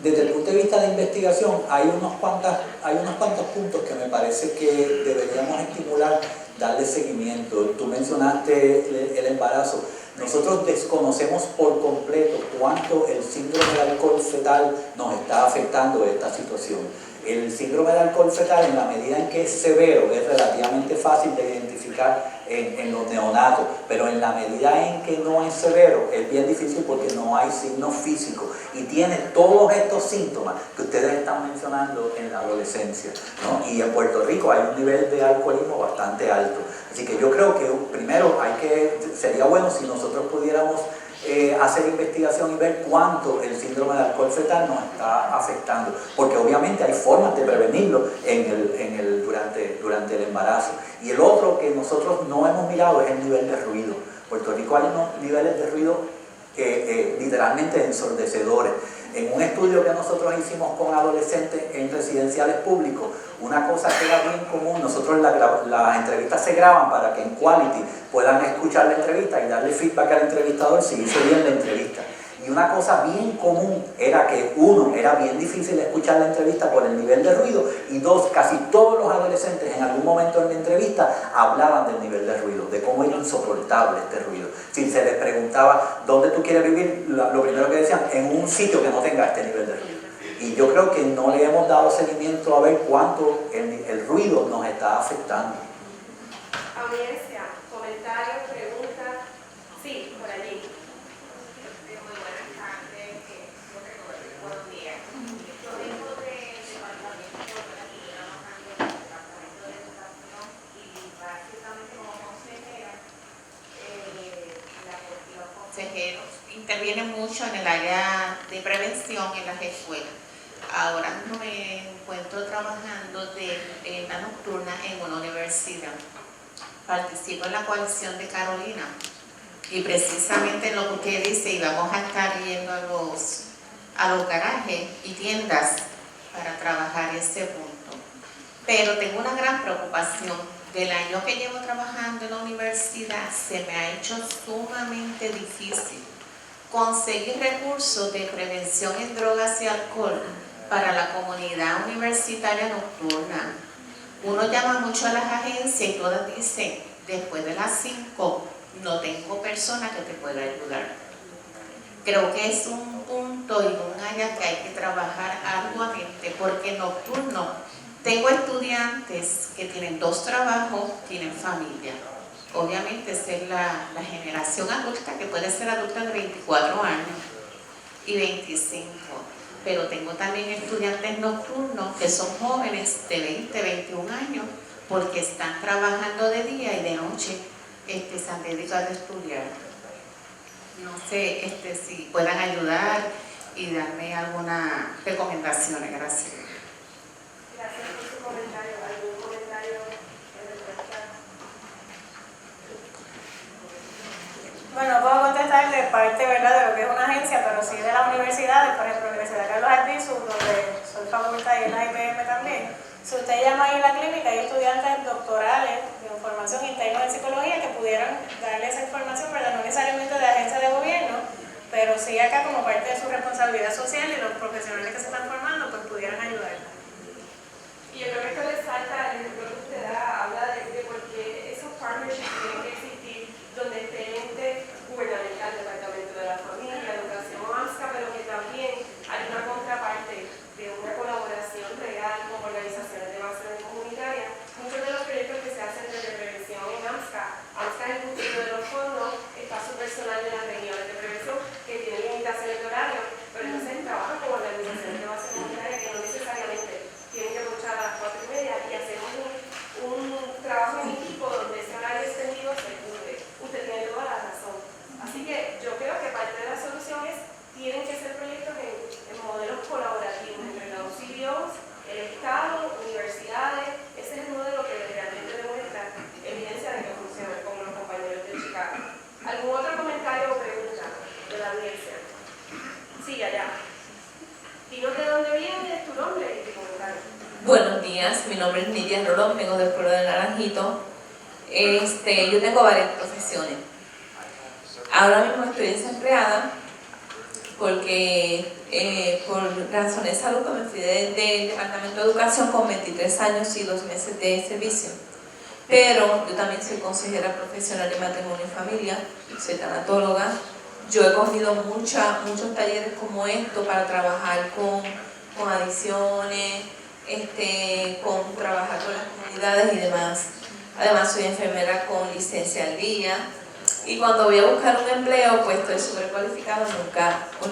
I: Desde el punto de vista de investigación, hay unos cuantos puntos que me parece que deberíamos estimular, darle seguimiento. Tú mencionaste el embarazo. Nosotros desconocemos por completo cuánto el síndrome de alcohol fetal nos está afectando esta situación. El síndrome de alcohol fetal, en la medida en que es severo, es relativamente fácil de identificar en los neonatos, pero en la medida en que no es severo, es bien difícil porque no hay signos físicos y tiene todos estos síntomas que ustedes están mencionando en la adolescencia, ¿no? Y en Puerto Rico hay un nivel de alcoholismo bastante alto. Así que yo creo que primero sería bueno si nosotros pudiéramos hacer investigación y ver cuánto el síndrome de alcohol fetal nos está afectando, porque obviamente hay formas de prevenirlo durante el embarazo. Y el otro que nosotros no hemos mirado es el nivel de ruido. En Puerto Rico hay unos niveles de ruido literalmente ensordecedores. En un estudio que nosotros hicimos con adolescentes en residenciales públicos, una cosa que era bien común, nosotros las entrevistas se graban para que en Quality puedan escuchar la entrevista y darle feedback al entrevistador si hizo bien la entrevista. Y una cosa bien común era que uno, era bien difícil escuchar la entrevista por el nivel de ruido, y dos, casi todos los adolescentes en algún momento en la entrevista hablaban del nivel de ruido, de cómo era insoportable este ruido. Si se les preguntaba dónde tú quieres vivir, lo primero que decían, en un sitio que no tenga este nivel de ruido. Y yo creo que no le hemos dado seguimiento a ver cuánto el ruido nos está afectando.
B: Audiencia, comentarios, preguntas. Sí, por allí.
L: Intervienen mucho en el área de prevención en las escuelas. Ahora mismo me encuentro trabajando de la nocturna en una universidad. Participo en la coalición de Carolina y precisamente lo que usted dice, y vamos a estar yendo a los garajes y tiendas para trabajar ese punto. Pero tengo una gran preocupación. Del año que llevo trabajando en la universidad se me ha hecho sumamente difícil conseguir recursos de prevención en drogas y alcohol para la comunidad universitaria nocturna. Uno llama mucho a las agencias y todas dicen, después de las 5 no tengo persona que te pueda ayudar. Creo que es un punto y un área que hay que trabajar arduamente, porque nocturno tengo estudiantes que tienen 2 trabajos, tienen familia. Obviamente esa es la generación adulta, que puede ser adulta de 24 años y 25. Pero tengo también estudiantes nocturnos que son jóvenes de 20, 21 años, porque están trabajando de día y de noche se han dedicado a estudiar. No sé si puedan ayudar y darme algunas recomendaciones. Gracias.
B: Gracias por su comentario. ¿Algún comentario en respuesta?
D: Bueno, puedo contestar de parte, ¿verdad?, de lo que es una agencia, pero sí de las universidades, por ejemplo, la Universidad Carlos Albizu, donde soy facultad y en la IPM también. Si usted llama ahí en la clínica, hay estudiantes doctorales de formación interna en psicología que pudieran darle esa información, ¿verdad?, no necesariamente de agencia de gobierno, pero sí acá como parte de su responsabilidad social, y los profesionales que se están formando pues pudieran ayudar.
B: Y yo creo que esto les falta, el ejemplo que usted da, habla de por qué esos partnerships tienen que existir, donde esté el ente gubernamental, Departamento de la Familia, Educación o AMSCA, pero que también hay una contraparte de una colaboración real con organizaciones de base comunitaria. Muchos de los proyectos que se hacen desde prevención en AMSCA es el cultivo de los fondos, está su personal de las regiones de prevención que tienen limitaciones de horario, pero entonces trabajan con organizaciones de base comunitaria que no necesariamente tienen que luchar a las 4:30, y hacemos un trabajo en equipo donde ese horario extendido se cubre. Usted tiene toda la razón. Así que yo creo que parte de la solución es, tienen que ser proyectos en modelos colaborativos entre la UCBIOS, el Estado, universidades. Ese es el modelo que realmente demuestra evidencia de que funciona, como los compañeros de Chicago. ¿Algún otro comentario o pregunta de la audiencia? Sí, allá. Dinos de dónde vienes, tu nombre y tu comentario.
M: Buenos días, mi nombre es Nidia Rolón, vengo del pueblo de Naranjito. Yo tengo varias profesiones. Ahora mismo estoy desempleada porque por razones de salud me fui del Departamento de Educación con 23 años y 2 meses de servicio. pero yo también soy consejera profesional de matrimonio y familia, soy tanatóloga. Yo he cogido muchos talleres como esto para trabajar con adicciones, con trabajar con las comunidades y demás. Además soy enfermera con licencia al día y cuando voy a buscar un empleo pues estoy sobrecualificada, nunca pues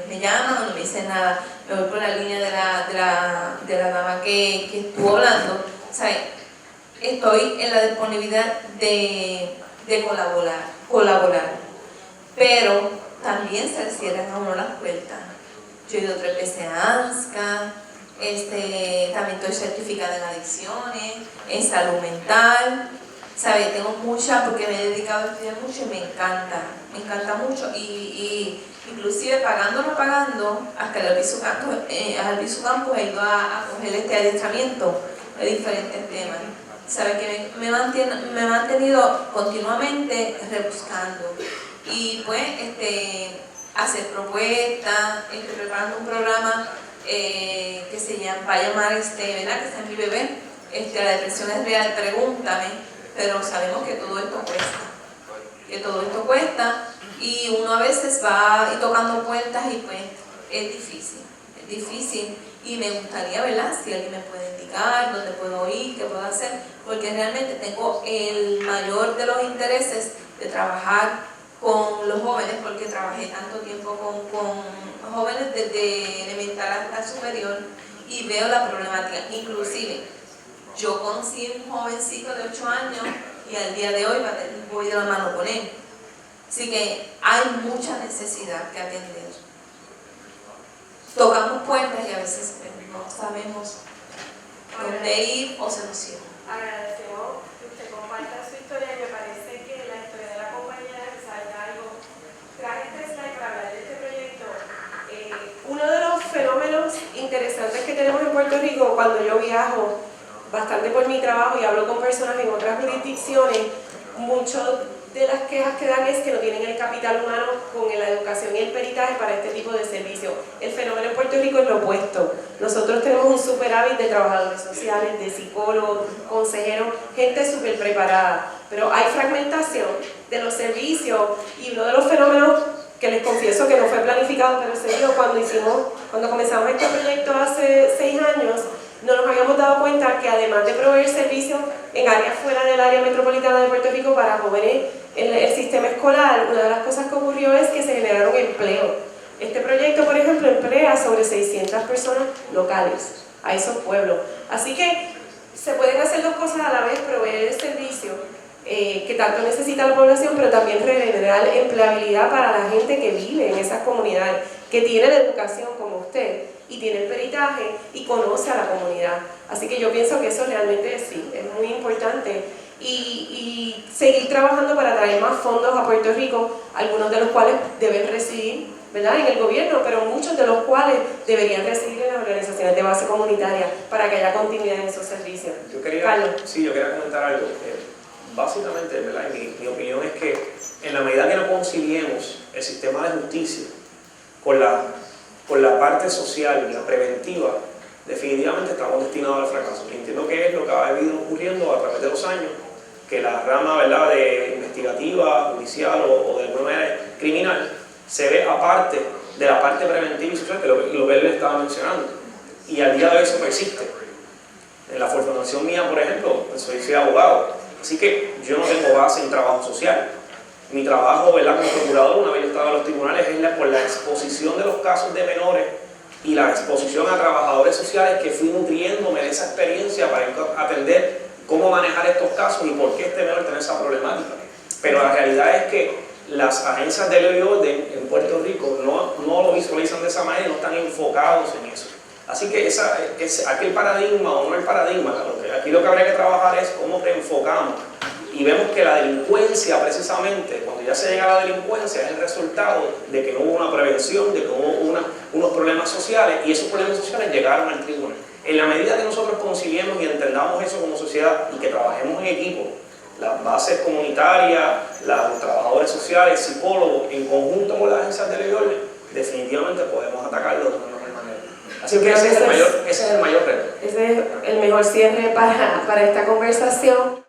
M: me llaman o no me dicen nada, me voy por la línea de la dama que estuvo hablando, o sea, estoy en la disponibilidad de colaborar, pero también se le cierran a uno las puertas. Yo he ido 3 veces a ANSCA, también estoy certificada en adicciones, en salud mental, ¿sabes? Tengo mucha, porque me he dedicado a estudiar mucho y me encanta mucho, y inclusive pagando o no pagando, hasta el Albizu Campus he ido a coger este adiestramiento de diferentes temas. ¿Sabes? Que me he mantenido continuamente rebuscando y pues hacer propuestas, preparando un programa que se llama, va a llamar, ¿verdad? Que está en Mi Bebé, la depresión es real, pregúntame, pero sabemos que todo esto cuesta, y uno a veces va tocando puertas y pues es difícil, y me gustaría, ¿verdad? Si alguien me puede indicar dónde puedo ir, qué puedo hacer, porque realmente tengo el mayor de los intereses de trabajar con los jóvenes, porque trabajé tanto tiempo con jóvenes desde elemental hasta superior y veo la problemática. Inclusive, yo conocí un jovencito de 8 años y al día de hoy voy de la mano con él. Así que hay mucha necesidad que atender. Tocamos puertas y a veces no sabemos dónde ir o se nos cierra.
B: Agradecemos que usted comparta su historia y me parece que la historia de la compañera resalta algo. Traje este slide para hablar de este proyecto. Uno de los fenómenos interesantes que tenemos en Puerto Rico, cuando yo viajo bastante por mi trabajo y hablo con personas en otras jurisdicciones, muchas de las quejas que dan es que no tienen el capital humano con la educación y el peritaje para este tipo de servicios. El fenómeno en Puerto Rico es lo opuesto. Nosotros tenemos un superávit de trabajadores sociales, de psicólogos, consejeros, gente súper preparada, pero hay fragmentación de los servicios, y uno de los fenómenos que les confieso que no fue planificado, pero se dio cuando comenzamos este proyecto hace 6 años, no nos habíamos dado cuenta que además de proveer servicios en áreas fuera del área metropolitana de Puerto Rico para jóvenes en el sistema escolar, una de las cosas que ocurrió es que se generaron empleos. Este proyecto, por ejemplo, emplea sobre 600 personas locales a esos pueblos. Así que se pueden hacer 2 cosas a la vez: proveer el servicio que tanto necesita la población, pero también generar empleabilidad para la gente que vive en esas comunidades, que tiene la educación como usted y tiene el peritaje y conoce a la comunidad. Así que yo pienso que eso realmente sí, es muy importante, y seguir trabajando para traer más fondos a Puerto Rico, algunos de los cuales deben residir, ¿verdad?, en el gobierno, pero muchos de los cuales deberían residir en las organizaciones de base comunitaria para que haya continuidad en esos servicios.
J: Yo quería comentar algo. Básicamente, ¿verdad?, mi opinión es que en la medida que no conciliemos el sistema de justicia con la parte social y la preventiva, definitivamente estamos destinados al fracaso. Y entiendo que es lo que ha venido ocurriendo a través de los años, que la rama, ¿verdad?, de investigativa, judicial o de alguna manera criminal se ve aparte de la parte preventiva y social, que lo que él le estaba mencionando. Y al día de hoy eso persiste. En la formación mía, por ejemplo, soy abogado. Así que yo no tengo base en trabajo social. Mi trabajo, ¿verdad?, como procurador, una vez yo estaba en los tribunales, es por la exposición de los casos de menores y la exposición a trabajadores sociales, que fui nutriéndome de esa experiencia para atender cómo manejar estos casos y por qué este menor tiene esa problemática. Pero la realidad es que las agencias de ley y orden en Puerto Rico no lo visualizan de esa manera y no están enfocados en eso. Así que aquel paradigma o no el paradigma, aquí lo que habría que trabajar es cómo reenfocamos. Y vemos que la delincuencia, precisamente, cuando ya se llega a la delincuencia, es el resultado de que no hubo una prevención, de que hubo unos problemas sociales, y esos problemas sociales llegaron al tribunal. En la medida que nosotros conciliemos y entendamos eso como sociedad y que trabajemos en equipo, las bases comunitarias, los trabajadores sociales, psicólogos, en conjunto con las agencias de ley y orden, definitivamente podemos atacarlo de una mejor manera. Así
B: Yo
J: que
B: creo
J: ese
B: que
J: es el mayor reto.
B: ese es el mejor cierre para esta conversación.